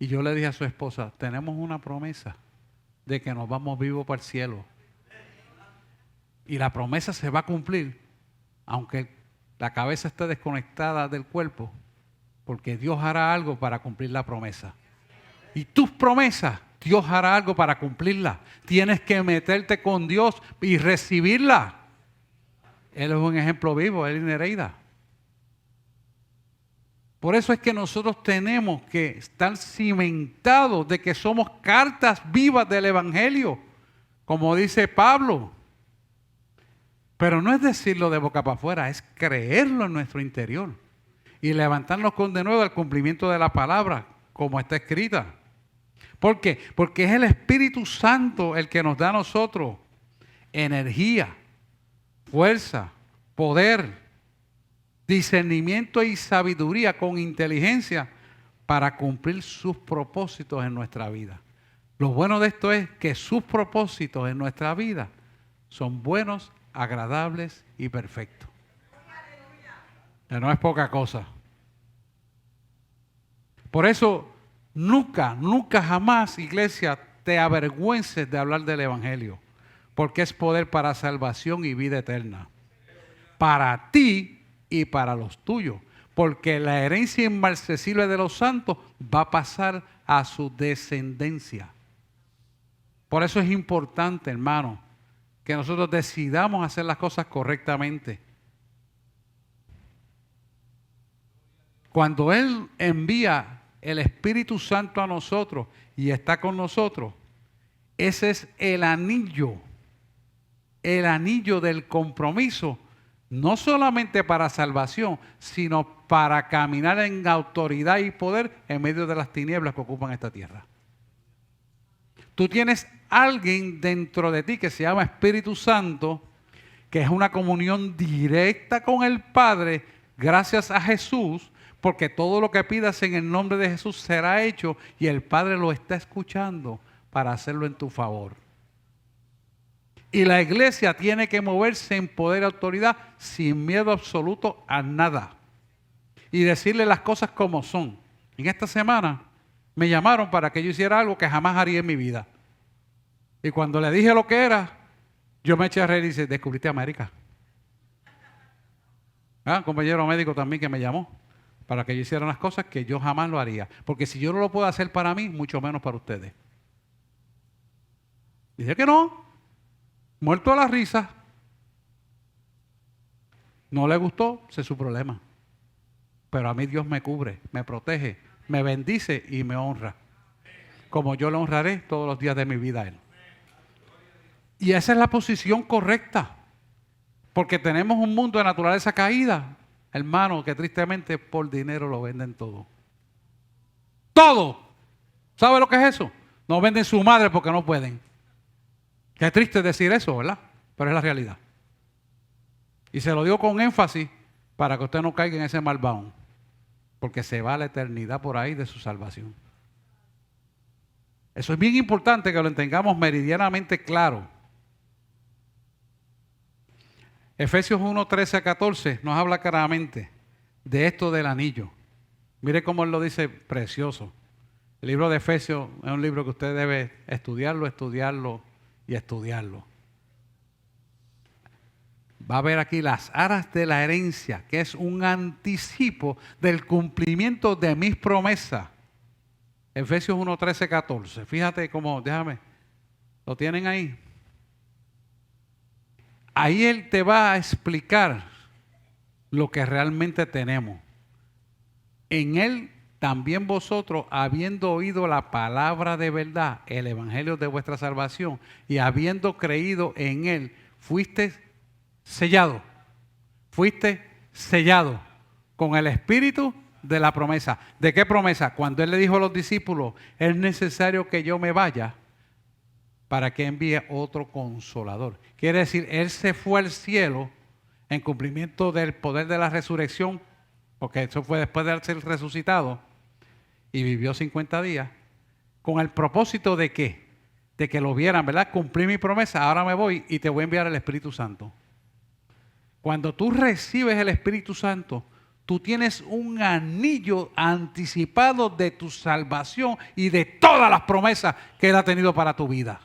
Y yo le dije a su esposa, tenemos una promesa de que nos vamos vivos para el cielo. Y la promesa se va a cumplir, aunque la cabeza esté desconectada del cuerpo, porque Dios hará algo para cumplir la promesa. Y tus promesas, Dios hará algo para cumplirla. Tienes que meterte con Dios y recibirla. Él es un ejemplo vivo, él y Nereida. Por eso es que nosotros tenemos que estar cimentados de que somos cartas vivas del Evangelio, como dice Pablo. Pero no es decirlo de boca para afuera, es creerlo en nuestro interior y levantarnos con de nuevo al cumplimiento de la palabra, como está escrita. ¿Por qué? Porque es el Espíritu Santo el que nos da a nosotros energía, fuerza, poder, discernimiento y sabiduría con inteligencia para cumplir sus propósitos en nuestra vida. Lo bueno de esto es que sus propósitos en nuestra vida son buenos, agradables y perfectos. Que no es poca cosa. Por eso, nunca, jamás, iglesia, te avergüences de hablar del Evangelio, porque es poder para salvación y vida eterna. Para ti y para los tuyos, porque la herencia inmarcesible de los santos va a pasar a su descendencia. Por eso es importante, hermano, que nosotros decidamos hacer las cosas correctamente. Cuando Él envía el Espíritu Santo a nosotros y está con nosotros, ese es el anillo del compromiso, no solamente para salvación, sino para caminar en autoridad y poder en medio de las tinieblas que ocupan esta tierra. Tú tienes alguien dentro de ti que se llama Espíritu Santo, que es una comunión directa con el Padre gracias a Jesús, porque todo lo que pidas en el nombre de Jesús será hecho y el Padre lo está escuchando para hacerlo en tu favor. Y la iglesia tiene que moverse en poder y autoridad sin miedo absoluto a nada. Y decirle las cosas como son. En esta semana me llamaron para que yo hiciera algo que jamás haría en mi vida. Y cuando le dije lo que era, yo me eché a reír y dice, descubriste América. Un compañero médico también que me llamó para que yo hiciera unas cosas que yo jamás lo haría. Porque si yo no lo puedo hacer para mí, mucho menos para ustedes. Dice que no. Muerto a la risa. No le gustó, ese es su problema. Pero a mí Dios me cubre, me protege, me bendice y me honra. Como yo le honraré todos los días de mi vida a Él. Y esa es la posición correcta. Porque tenemos un mundo de naturaleza caída, hermano, que tristemente por dinero lo venden todo. Todo. ¿Sabe lo que es eso? No venden su madre porque no pueden. Qué triste decir eso, ¿verdad? Pero es la realidad. Y se lo digo con énfasis para que usted no caiga en ese malvado. Porque se va a la eternidad por ahí de su salvación. Eso es bien importante que lo tengamos meridianamente claro. Efesios 1, 13 a 14 nos habla claramente de esto del anillo. Mire cómo él lo dice precioso. El libro de Efesios es un libro que usted debe estudiarlo y estudiarlo. Va a ver aquí las aras de la herencia, que es un anticipo del cumplimiento de mis promesas. Efesios 1, 13, 14. Fíjate cómo, déjame, ¿lo tienen ahí? Ahí él te va a explicar lo que realmente tenemos. En él también vosotros, habiendo oído la palabra de verdad, el evangelio de vuestra salvación, y habiendo creído en él, fuiste sellado con el espíritu de la promesa. ¿De qué promesa? Cuando él le dijo a los discípulos, es necesario que yo me vaya para que envíe otro consolador. Quiere decir, él se fue al cielo en cumplimiento del poder de la resurrección, porque eso fue después de ser resucitado, y vivió 50 días, con el propósito de ¿qué? De que lo vieran, ¿verdad? Cumplí mi promesa, ahora me voy y te voy a enviar el Espíritu Santo. Cuando tú recibes el Espíritu Santo, tú tienes un anillo anticipado de tu salvación y de todas las promesas que Él ha tenido para tu vida.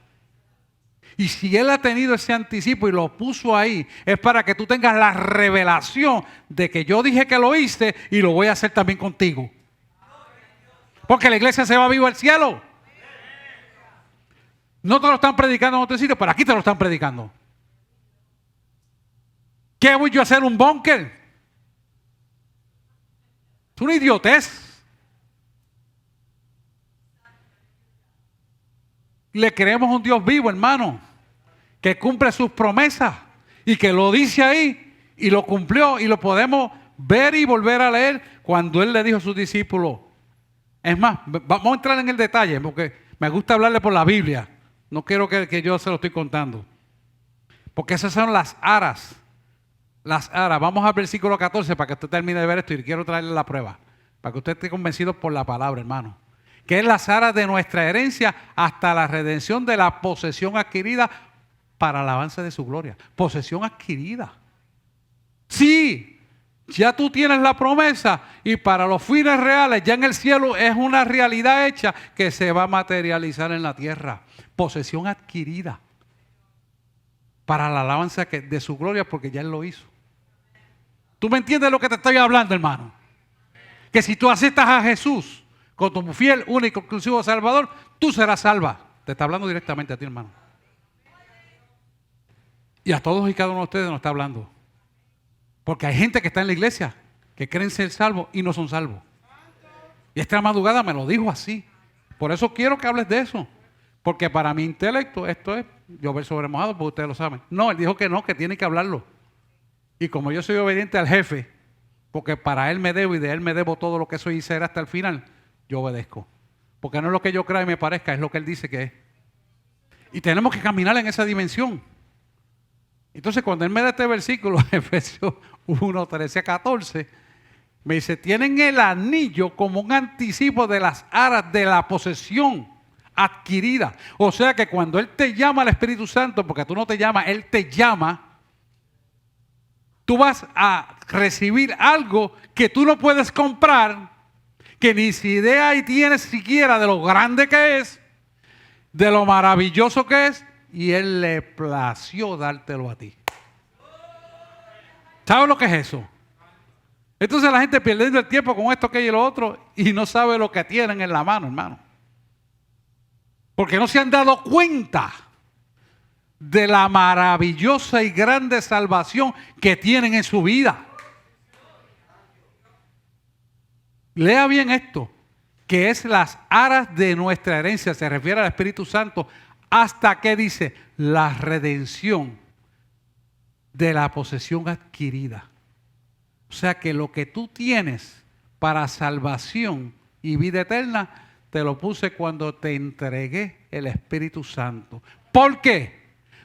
Y si Él ha tenido ese anticipo y lo puso ahí, es para que tú tengas la revelación de que yo dije que lo hice y lo voy a hacer también contigo. Porque la iglesia se va viva al cielo. No te lo están predicando en otro sitio, pero aquí te lo están predicando. ¿Qué voy yo a hacer un búnker? Es una idiotez. Le creemos a un Dios vivo, hermano, que cumple sus promesas y que lo dice ahí y lo cumplió y lo podemos ver y volver a leer cuando Él le dijo a sus discípulos. Es más, vamos a entrar en el detalle porque Me gusta hablarle por la Biblia. No quiero que yo se lo estoy contando. Porque esas son las aras. Las aras. Vamos al versículo 14 para que usted termine de ver esto y quiero traerle la prueba. Para que usted esté convencido por la palabra, hermano. Que es las aras de nuestra herencia hasta la redención de la posesión adquirida para el avance de su gloria. Posesión adquirida. Sí, ya tú tienes la promesa y para los fines reales, ya en el cielo es una realidad hecha que se va a materializar en la tierra. Posesión adquirida para la alabanza de su gloria porque ya Él lo hizo. ¿Tú me entiendes lo que te estoy hablando, hermano? Que si tú aceptas a Jesús con tu fiel, único, exclusivo Salvador, tú serás salva. Te está hablando directamente a ti, hermano. Y a todos y cada uno de ustedes nos está hablando. Porque hay gente que está en la iglesia que creen ser salvos y no son salvos. Y esta madrugada me lo dijo así. Por eso quiero que hables de eso. Porque para mi intelecto esto es llover sobre mojado, porque ustedes lo saben. No, él dijo que no, que tiene que hablarlo. Y como yo soy obediente al jefe, porque para él me debo y de él me debo todo lo que soy y ser hasta el final, yo obedezco. Porque no es lo que yo crea y me parezca, es lo que él dice que es. Y tenemos que caminar en esa dimensión. Entonces cuando él me da este versículo, Efesios 1, 13 a 14, me dice, tienen el anillo como un anticipo de las aras de la posesión adquirida. O sea que cuando Él te llama al Espíritu Santo, porque tú no te llamas, Él te llama, tú vas a recibir algo que tú no puedes comprar, que ni idea y tienes siquiera de lo grande que es, de lo maravilloso que es, y Él le plació dártelo a ti. ¿Sabes lo que es eso? Entonces la gente perdiendo el tiempo con esto, aquello y lo otro, y no sabe lo que tienen en la mano, hermano. Porque no se han dado cuenta de la maravillosa y grande salvación que tienen en su vida. Lea bien esto, que es las aras de nuestra herencia, se refiere al Espíritu Santo, hasta que dice la redención de la posesión adquirida. O sea que lo que tú tienes para salvación y vida eterna, te lo puse cuando te entregué el Espíritu Santo. ¿Por qué?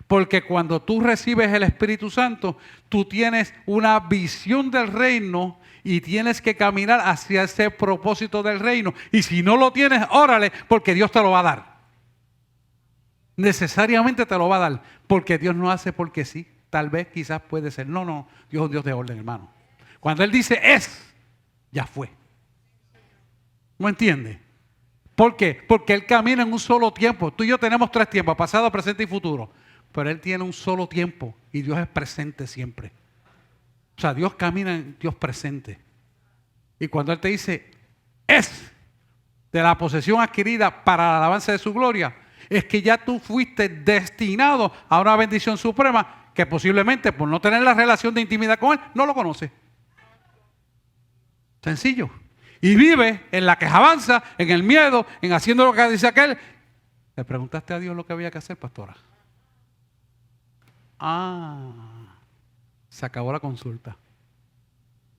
Porque cuando tú recibes el Espíritu Santo, tú tienes una visión del reino y tienes que caminar hacia ese propósito del reino. Y si no lo tienes, órale, porque Dios te lo va a dar. Necesariamente te lo va a dar, porque Dios no hace porque sí. Tal vez, quizás puede ser. No, no, Dios es un Dios de orden, hermano. Cuando Él dice es, ya fue. ¿No entiende? ¿Por qué? Porque Él camina en un solo tiempo. Tú y yo tenemos 3 tiempos, pasado, presente y futuro. Pero Él tiene un solo tiempo y Dios es presente siempre. O sea, Dios camina en Dios presente. Y cuando Él te dice, es de la posesión adquirida para el avance de su gloria, es que ya tú fuiste destinado a una bendición suprema que posiblemente por no tener la relación de intimidad con Él, no lo conoces. Sencillo. Y vive en la quejanza, en el miedo, en haciendo lo que dice aquel. ¿Le preguntaste a Dios lo que había que hacer, pastora? Se acabó la consulta.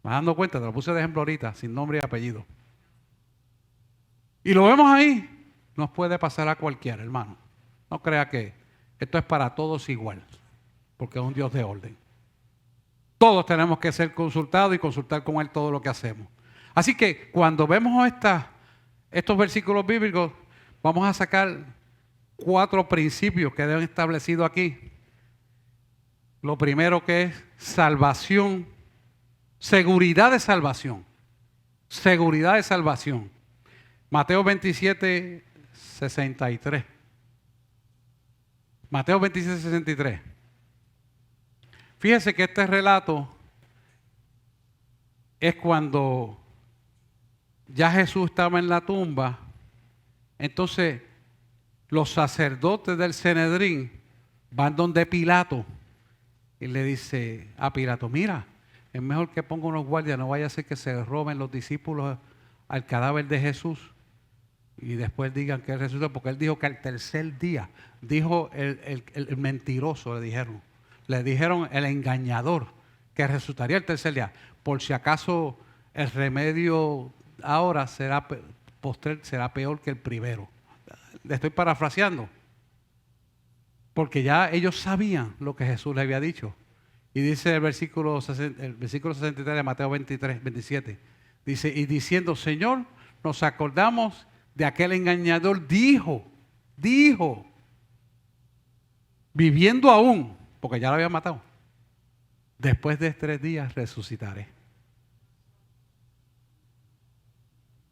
Me dando cuenta, te lo puse de ejemplo ahorita, sin nombre y apellido. Y lo vemos ahí. Nos puede pasar a cualquiera, hermano. No crea que esto es para todos igual, porque es un Dios de orden. Todos tenemos que ser consultados y consultar con Él todo lo que hacemos. Así que cuando vemos estos versículos bíblicos, vamos a sacar 4 principios que deben establecidos aquí. Lo primero que es salvación, seguridad de salvación. Seguridad de salvación. Mateo 27, 63. Mateo 27, 63. Fíjese que este relato es cuando ya Jesús estaba en la tumba. Entonces los sacerdotes del Sanedrín van donde Pilato y le dice a Pilato, mira, es mejor que ponga unos guardias, no vaya a ser que se roben los discípulos al cadáver de Jesús y después digan que él resucitó, porque él dijo que al tercer día, dijo el mentiroso, le dijeron el engañador, que resucitaría el tercer día. Por si acaso el remedio ahora será peor que el primero. le estoy parafraseando, porque ya ellos sabían lo que Jesús le había dicho. Y dice el versículo 63 de Mateo 27, dice, y diciendo, Señor, nos acordamos de aquel engañador, dijo, viviendo aún, porque ya lo había matado, después de 3 días resucitaré.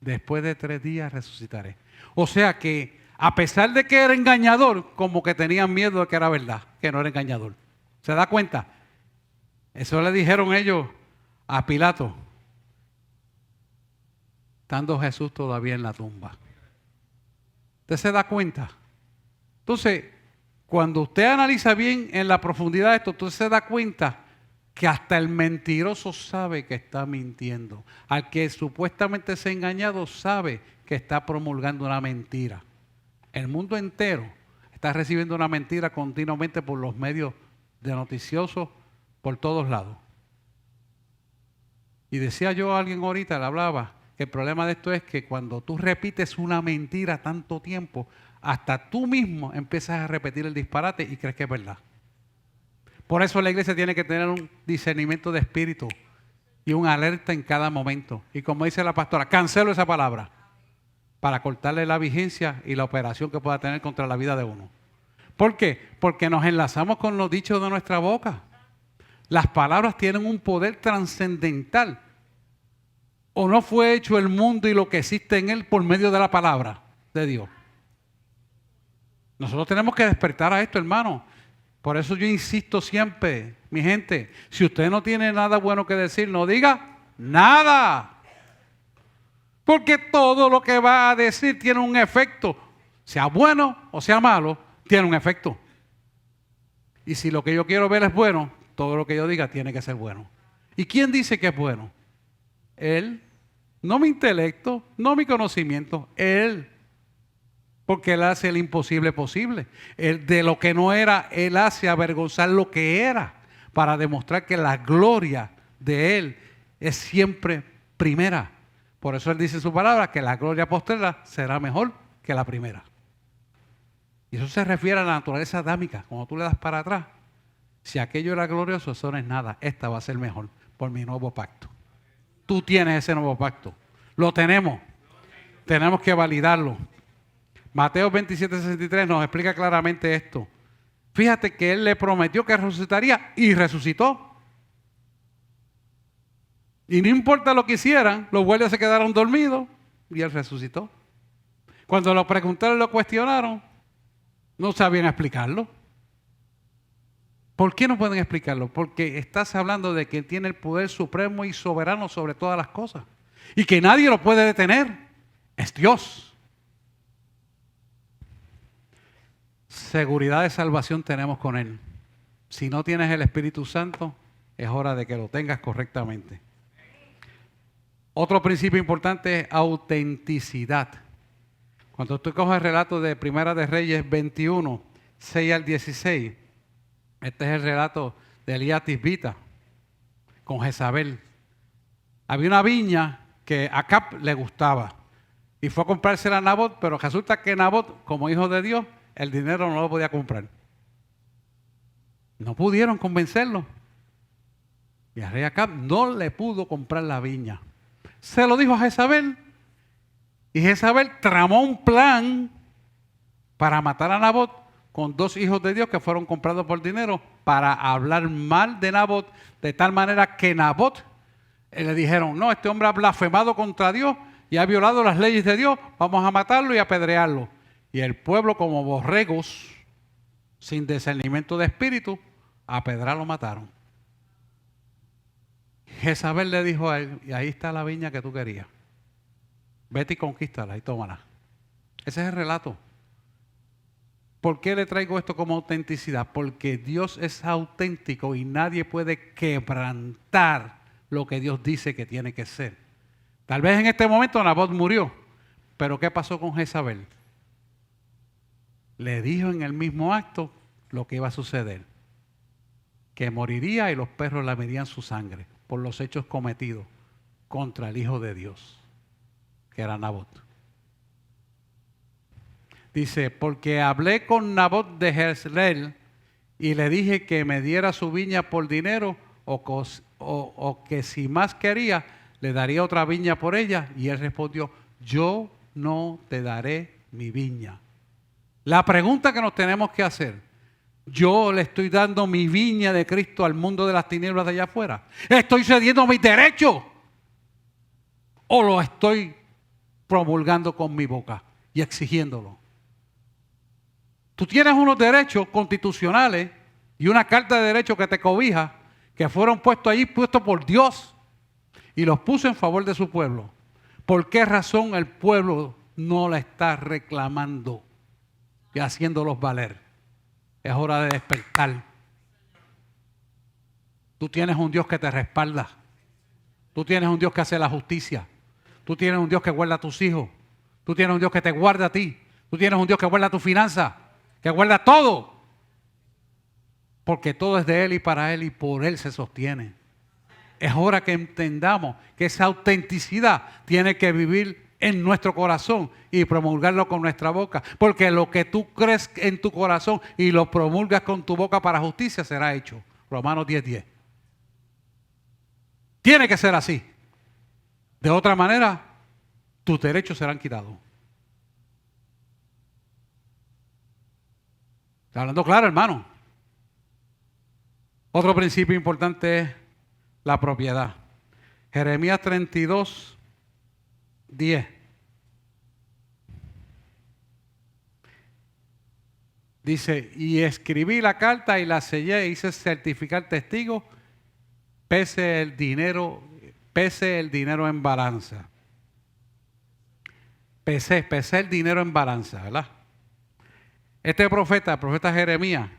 Después de 3 días resucitaré. O sea que, a pesar de que era engañador, como que tenían miedo de que era verdad, que no era engañador. ¿Se da cuenta? Eso le dijeron ellos a Pilato, estando Jesús todavía en la tumba. ¿Usted se da cuenta? Entonces, cuando usted analiza bien en la profundidad de esto, usted se da cuenta que hasta el mentiroso sabe que está mintiendo. Al que supuestamente se ha engañado sabe que está promulgando una mentira. El mundo entero está recibiendo una mentira continuamente por los medios de noticiosos por todos lados. Y decía yo a alguien ahorita, le hablaba, que el problema de esto es que cuando tú repites una mentira tanto tiempo, hasta tú mismo empiezas a repetir el disparate y crees que es verdad. Por eso la iglesia tiene que tener un discernimiento de espíritu y un alerta en cada momento. Y como dice la pastora, cancelo esa palabra para cortarle la vigencia y la operación que pueda tener contra la vida de uno. ¿Por qué? Porque nos enlazamos con los dichos de nuestra boca. Las palabras tienen un poder trascendental. ¿O no fue hecho el mundo y lo que existe en él por medio de la palabra de Dios? Nosotros tenemos que despertar a esto, hermano. Por eso yo insisto siempre, mi gente, si usted no tiene nada bueno que decir, no diga nada. Porque todo lo que va a decir tiene un efecto. Sea bueno o sea malo, tiene un efecto. Y si lo que yo quiero ver es bueno, todo lo que yo diga tiene que ser bueno. ¿Y quién dice que es bueno? Él. No mi intelecto, no mi conocimiento, Él. Porque Él hace el imposible posible. Él, de lo que no era, Él hace avergonzar lo que era, para demostrar que la gloria de Él es siempre primera. Por eso Él dice en su palabra que la gloria postrera será mejor que la primera. Y eso se refiere a la naturaleza adámica. Cuando tú le das para atrás, si aquello era glorioso, eso no es nada. Esta va a ser mejor por mi nuevo pacto. Tú tienes ese nuevo pacto. Lo tenemos. Tenemos que validarlo. Mateo 27:63 nos explica claramente esto. Fíjate que Él le prometió que resucitaría y resucitó. Y no importa lo que hicieran, los guardias se quedaron dormidos y Él resucitó. Cuando lo preguntaron y lo cuestionaron, no sabían explicarlo. ¿Por qué no pueden explicarlo? Porque estás hablando de que Él tiene el poder supremo y soberano sobre todas las cosas. Y que nadie lo puede detener. Es Dios. Seguridad de salvación tenemos con Él. Si no tienes el Espíritu Santo, es hora de que lo tengas correctamente. Otro principio importante es autenticidad. Cuando tú coges el relato de Primera de Reyes 21, 6 al 16, este es el relato de Elías Tisbita con Jezabel. Había una viña que a Acab le gustaba y fue a comprársela a Nabot, pero resulta que Nabot, como hijo de Dios, el dinero no lo podía comprar. No pudieron convencerlo. Y al rey Acab no le pudo comprar la viña. Se lo dijo a Jezabel. Y Jezabel tramó un plan para matar a Nabot con 2 hijos de Dios que fueron comprados por dinero para hablar mal de Nabot, de tal manera que Nabot le dijeron, no, este hombre ha blasfemado contra Dios y ha violado las leyes de Dios, vamos a matarlo y apedrearlo. Y el pueblo, como borregos, sin discernimiento de espíritu, a Pedra lo mataron. Jezabel le dijo a él, y ahí está la viña que tú querías. Vete y conquístala y tómala. Ese es el relato. ¿Por qué le traigo esto como autenticidad? Porque Dios es auténtico y nadie puede quebrantar lo que Dios dice que tiene que ser. Tal vez en este momento Nabot murió, pero ¿qué pasó con Jezabel? Le dijo en el mismo acto lo que iba a suceder, que moriría y los perros lamirían su sangre por los hechos cometidos contra el Hijo de Dios, que era Nabot. Dice, porque hablé con Nabot de Jezreel y le dije que me diera su viña por dinero o que si más quería, le daría otra viña por ella. Y él respondió, yo no te daré mi viña. La pregunta que nos tenemos que hacer, ¿yo le estoy dando mi viña de Cristo al mundo de las tinieblas de allá afuera? ¿Estoy cediendo mis derechos? ¿O lo estoy promulgando con mi boca y exigiéndolo? Tú tienes unos derechos constitucionales y una carta de derechos que te cobija, que fueron puestos allí, puestos por Dios, y los puso en favor de su pueblo. ¿Por qué razón el pueblo no la está reclamando y haciéndolos valer? Es hora de despertar. Tú tienes un Dios que te respalda. Tú tienes un Dios que hace la justicia. Tú tienes un Dios que guarda a tus hijos. Tú tienes un Dios que te guarda a ti. Tú tienes un Dios que guarda tu finanza, que guarda todo. Porque todo es de Él y para Él y por Él se sostiene. Es hora que entendamos que esa autenticidad tiene que vivir en nuestro corazón y promulgarlo con nuestra boca. Porque lo que tú crees en tu corazón y lo promulgas con tu boca para justicia será hecho. Romanos 10:10. Tiene que ser así. De otra manera, tus derechos serán quitados. ¿Está hablando claro, hermano? Otro principio importante es la propiedad. Jeremías 32:10. Dice, y escribí la carta y la sellé, hice certificar testigos, pese el dinero en balanza. Pesé el dinero en balanza, ¿verdad? Este profeta, el profeta Jeremías,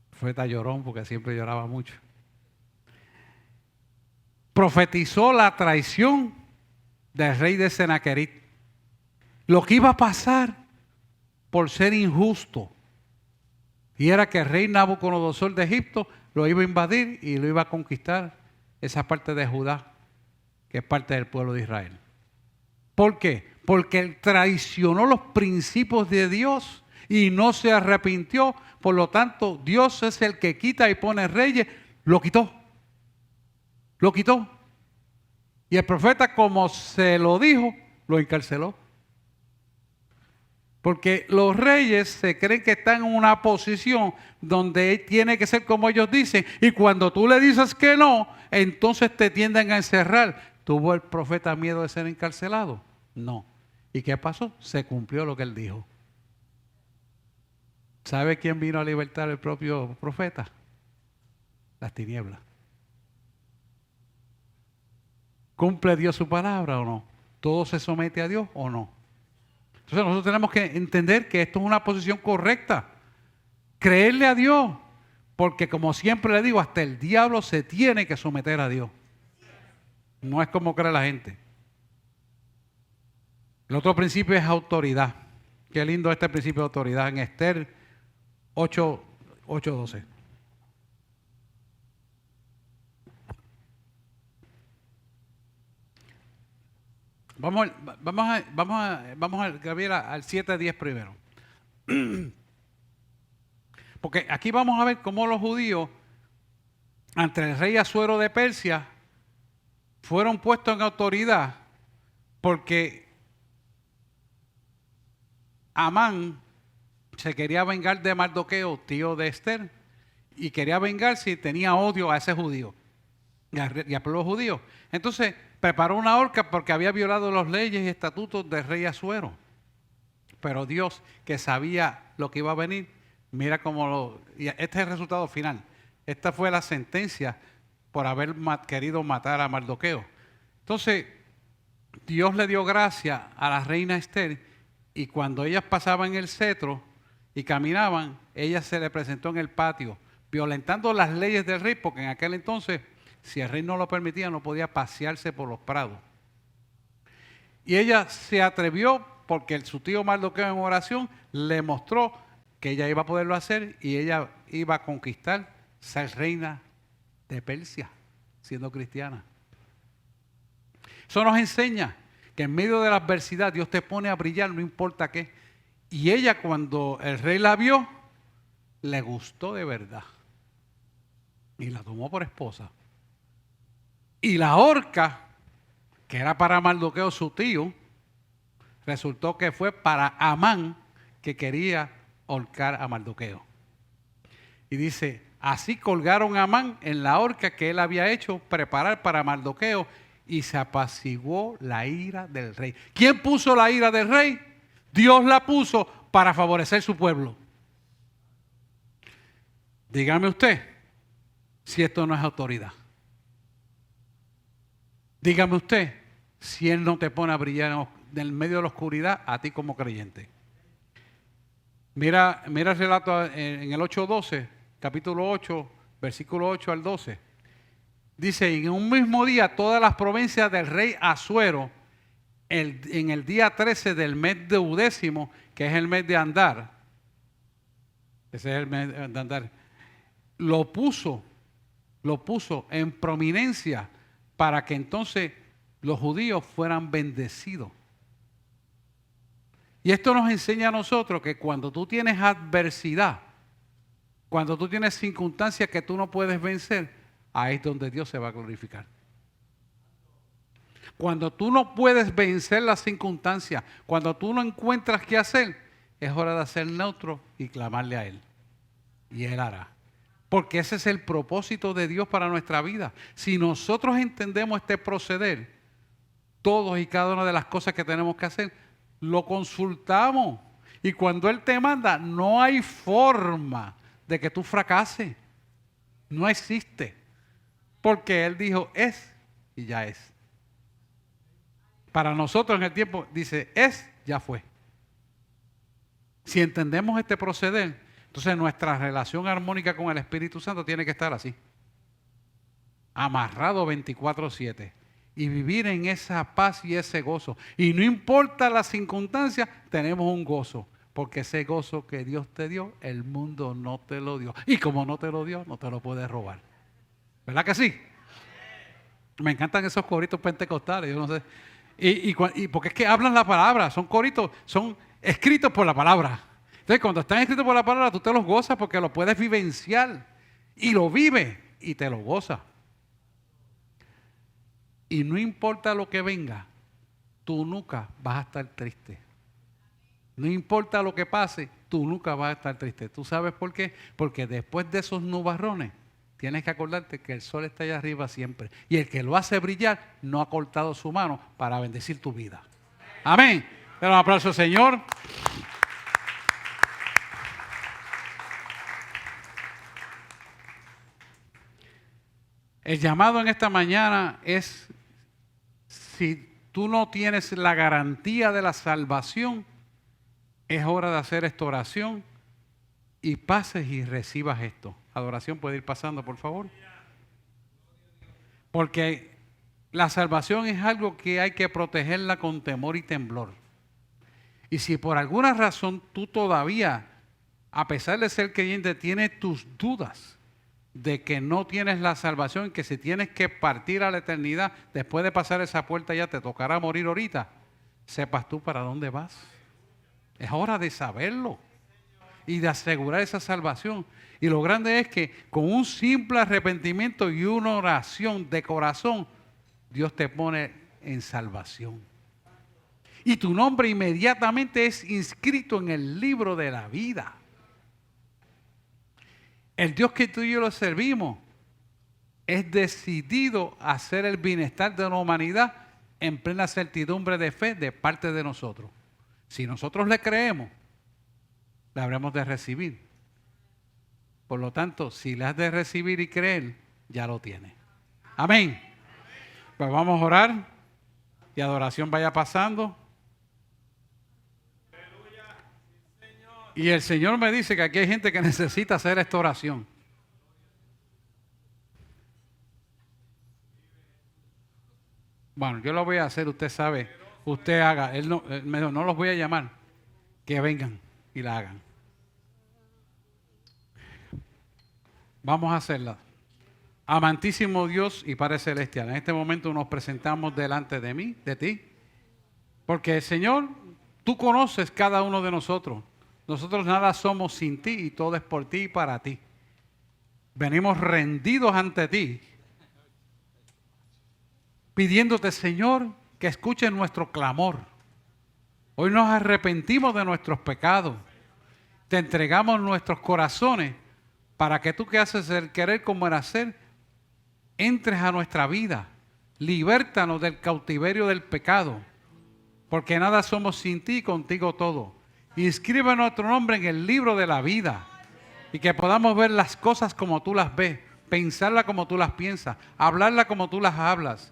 profeta llorón porque siempre lloraba mucho, profetizó la traición del rey de Senaquerit. Lo que iba a pasar por ser injusto. Y era que el rey Nabucodonosor de Egipto lo iba a invadir y lo iba a conquistar esa parte de Judá, que es parte del pueblo de Israel. ¿Por qué? Porque él traicionó los principios de Dios y no se arrepintió. Por lo tanto, Dios es el que quita y pone reyes. Lo quitó. Lo quitó. Y el profeta, como se lo dijo, lo encarceló. Porque los reyes se creen que están en una posición donde tiene que ser como ellos dicen. Y cuando tú le dices que no, entonces te tienden a encerrar. ¿Tuvo el profeta miedo de ser encarcelado? No. ¿Y qué pasó? Se cumplió lo que él dijo. ¿Sabe quién vino a libertar al propio profeta? Las tinieblas. ¿Cumple Dios su palabra o no? ¿Todo se somete a Dios o no? Entonces nosotros tenemos que entender que esto es una posición correcta. Creerle a Dios. Porque como siempre le digo, hasta el diablo se tiene que someter a Dios. No es como cree la gente. El otro principio es autoridad. Qué lindo este principio de autoridad en Esther 8:12. Vamos a ver al 7:10 primero. Porque aquí vamos a ver cómo los judíos, ante el rey Asuero de Persia, fueron puestos en autoridad porque Amán se quería vengar de Mardoqueo, tío de Esther, y quería vengarse y tenía odio a ese judío y al pueblo judío. Entonces preparó una horca porque había violado las leyes y estatutos del rey Asuero. Pero Dios, que sabía lo que iba a venir, mira cómo y este es el resultado final. Esta fue la sentencia por haber querido matar a Mardoqueo. Entonces, Dios le dio gracia a la reina Esther y cuando ellas pasaban el cetro y caminaban, ella se le presentó en el patio, violentando las leyes del rey, porque en aquel entonces, si el rey no lo permitía, no podía pasearse por los prados. Y ella se atrevió porque su tío Mardoqueo en oración le mostró que ella iba a poderlo hacer y ella iba a conquistar, ser reina de Persia, siendo cristiana. Eso nos enseña que en medio de la adversidad Dios te pone a brillar, no importa qué. Y ella, cuando el rey la vio, le gustó de verdad. Y la tomó por esposa. Y la horca, que era para Mardoqueo su tío, resultó que fue para Amán, que quería ahorcar a Mardoqueo. Y dice, así colgaron a Amán en la horca que él había hecho preparar para Mardoqueo, y se apaciguó la ira del rey. ¿Quién puso la ira del rey? Dios la puso para favorecer su pueblo. Dígame usted si esto no es autoridad. Dígame usted si Él no te pone a brillar en el medio de la oscuridad a ti como creyente. Mira el relato en el 8:12, capítulo 8, versículo 8 al 12. Dice, en un mismo día todas las provincias del rey Asuero, en el día 13 del mes deudécimo, que es el mes de Andar, ese es el mes de Andar, lo puso en prominencia para que entonces los judíos fueran bendecidos. Y esto nos enseña a nosotros que cuando tú tienes adversidad, cuando tú tienes circunstancias que tú no puedes vencer, ahí es donde Dios se va a glorificar. Cuando tú no puedes vencer las circunstancias, cuando tú no encuentras qué hacer, es hora de hacer neutro y clamarle a Él. Y Él hará. Porque ese es el propósito de Dios para nuestra vida. Si nosotros entendemos este proceder, todos y cada una de las cosas que tenemos que hacer, lo consultamos. Y cuando Él te manda, no hay forma de que tú fracases. No existe. Porque Él dijo, es y ya es. Para nosotros en el tiempo, dice, es, ya fue. Si entendemos este proceder, entonces nuestra relación armónica con el Espíritu Santo tiene que estar así. Amarrado 24/7. Y vivir en esa paz y ese gozo. Y no importa las circunstancias, tenemos un gozo. Porque ese gozo que Dios te dio, el mundo no te lo dio. Y como no te lo dio, no te lo puede robar. ¿Verdad que sí? Me encantan esos coritos pentecostales, yo no sé. Y porque es que hablan la palabra, son coritos, son escritos por la palabra. Entonces, cuando están escritos por la palabra, tú te los gozas porque lo puedes vivenciar. Y lo vives y te lo gozas. Y no importa lo que venga, tú nunca vas a estar triste. No importa lo que pase, tú nunca vas a estar triste. ¿Tú sabes por qué? Porque después de esos nubarrones, tienes que acordarte que el sol está allá arriba siempre. Y el que lo hace brillar no ha cortado su mano para bendecir tu vida. Amén. Dale un aplauso al Señor. El llamado en esta mañana es, si tú no tienes la garantía de la salvación, es hora de hacer esta oración y pases y recibas esto. Adoración puede ir pasando, por favor. Porque la salvación es algo que hay que protegerla con temor y temblor. Y si por alguna razón tú todavía, a pesar de ser creyente, tienes tus dudas de que no tienes la salvación, que si tienes que partir a la eternidad, después de pasar esa puerta ya te tocará morir ahorita, sepas tú para dónde vas. Es hora de saberlo y de asegurar esa salvación. Y lo grande es que con un simple arrepentimiento y una oración de corazón, Dios te pone en salvación. Y tu nombre inmediatamente es inscrito en el libro de la vida. El Dios que tú y yo lo servimos es decidido a hacer el bienestar de la humanidad en plena certidumbre de fe de parte de nosotros. Si nosotros le creemos, le habremos de recibir. Por lo tanto, si le has de recibir y creer, ya lo tiene. Amén. Pues vamos a orar y adoración vaya pasando. Y el Señor me dice que aquí hay gente que necesita hacer esta oración. Bueno, yo lo voy a hacer, usted sabe, usted haga. Él me dijo, no los voy a llamar, que vengan y la hagan. Vamos a hacerla. Amantísimo Dios y Padre Celestial, en este momento nos presentamos delante de mí, de ti, porque Señor, Tú conoces cada uno de nosotros. Nosotros nada somos sin ti y todo es por ti y para ti. Venimos rendidos ante ti, pidiéndote, Señor, que escuches nuestro clamor. Hoy nos arrepentimos de nuestros pecados. Te entregamos nuestros corazones para que tú, que haces el querer como el hacer, entres a nuestra vida. Libértanos del cautiverio del pecado, porque nada somos sin ti y contigo todo. Inscribe nuestro nombre en el libro de la vida y que podamos ver las cosas como tú las ves, pensarlas como tú las piensas, hablarlas como tú las hablas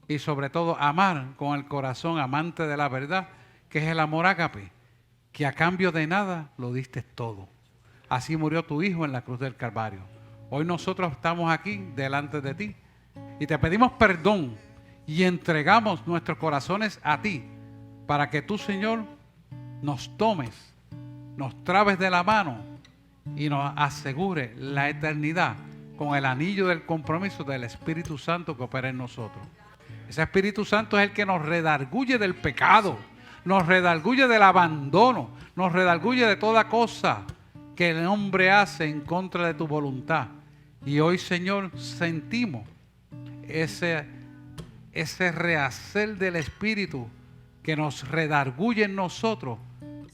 y sobre todo amar con el corazón amante de la verdad, que es el amor ágape, que a cambio de nada lo diste todo. Así murió tu Hijo en la cruz del Calvario. Hoy nosotros estamos aquí delante de ti y te pedimos perdón y entregamos nuestros corazones a ti para que tú, Señor, nos tomes, nos trabes de la mano y nos asegure la eternidad con el anillo del compromiso del Espíritu Santo que opera en nosotros. Ese Espíritu Santo es el que nos redarguye del pecado, nos redarguye del abandono, nos redarguye de toda cosa que el hombre hace en contra de tu voluntad. Y hoy, Señor, sentimos ese rehacer del Espíritu que nos redarguye en nosotros,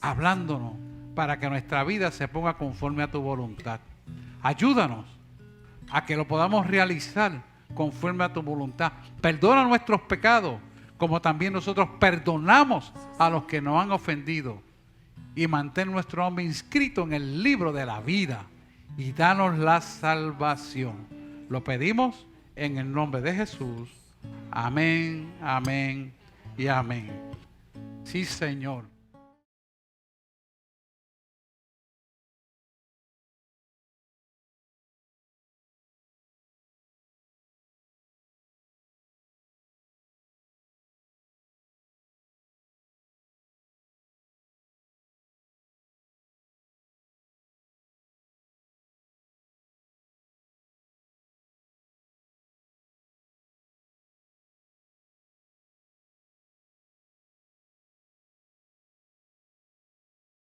hablándonos para que nuestra vida se ponga conforme a tu voluntad. Ayúdanos a que lo podamos realizar conforme a tu voluntad. Perdona nuestros pecados, como también nosotros perdonamos a los que nos han ofendido. Y mantén nuestro nombre inscrito en el libro de la vida. Y danos la salvación. Lo pedimos en el nombre de Jesús. Amén, amén y amén. Sí, Señor.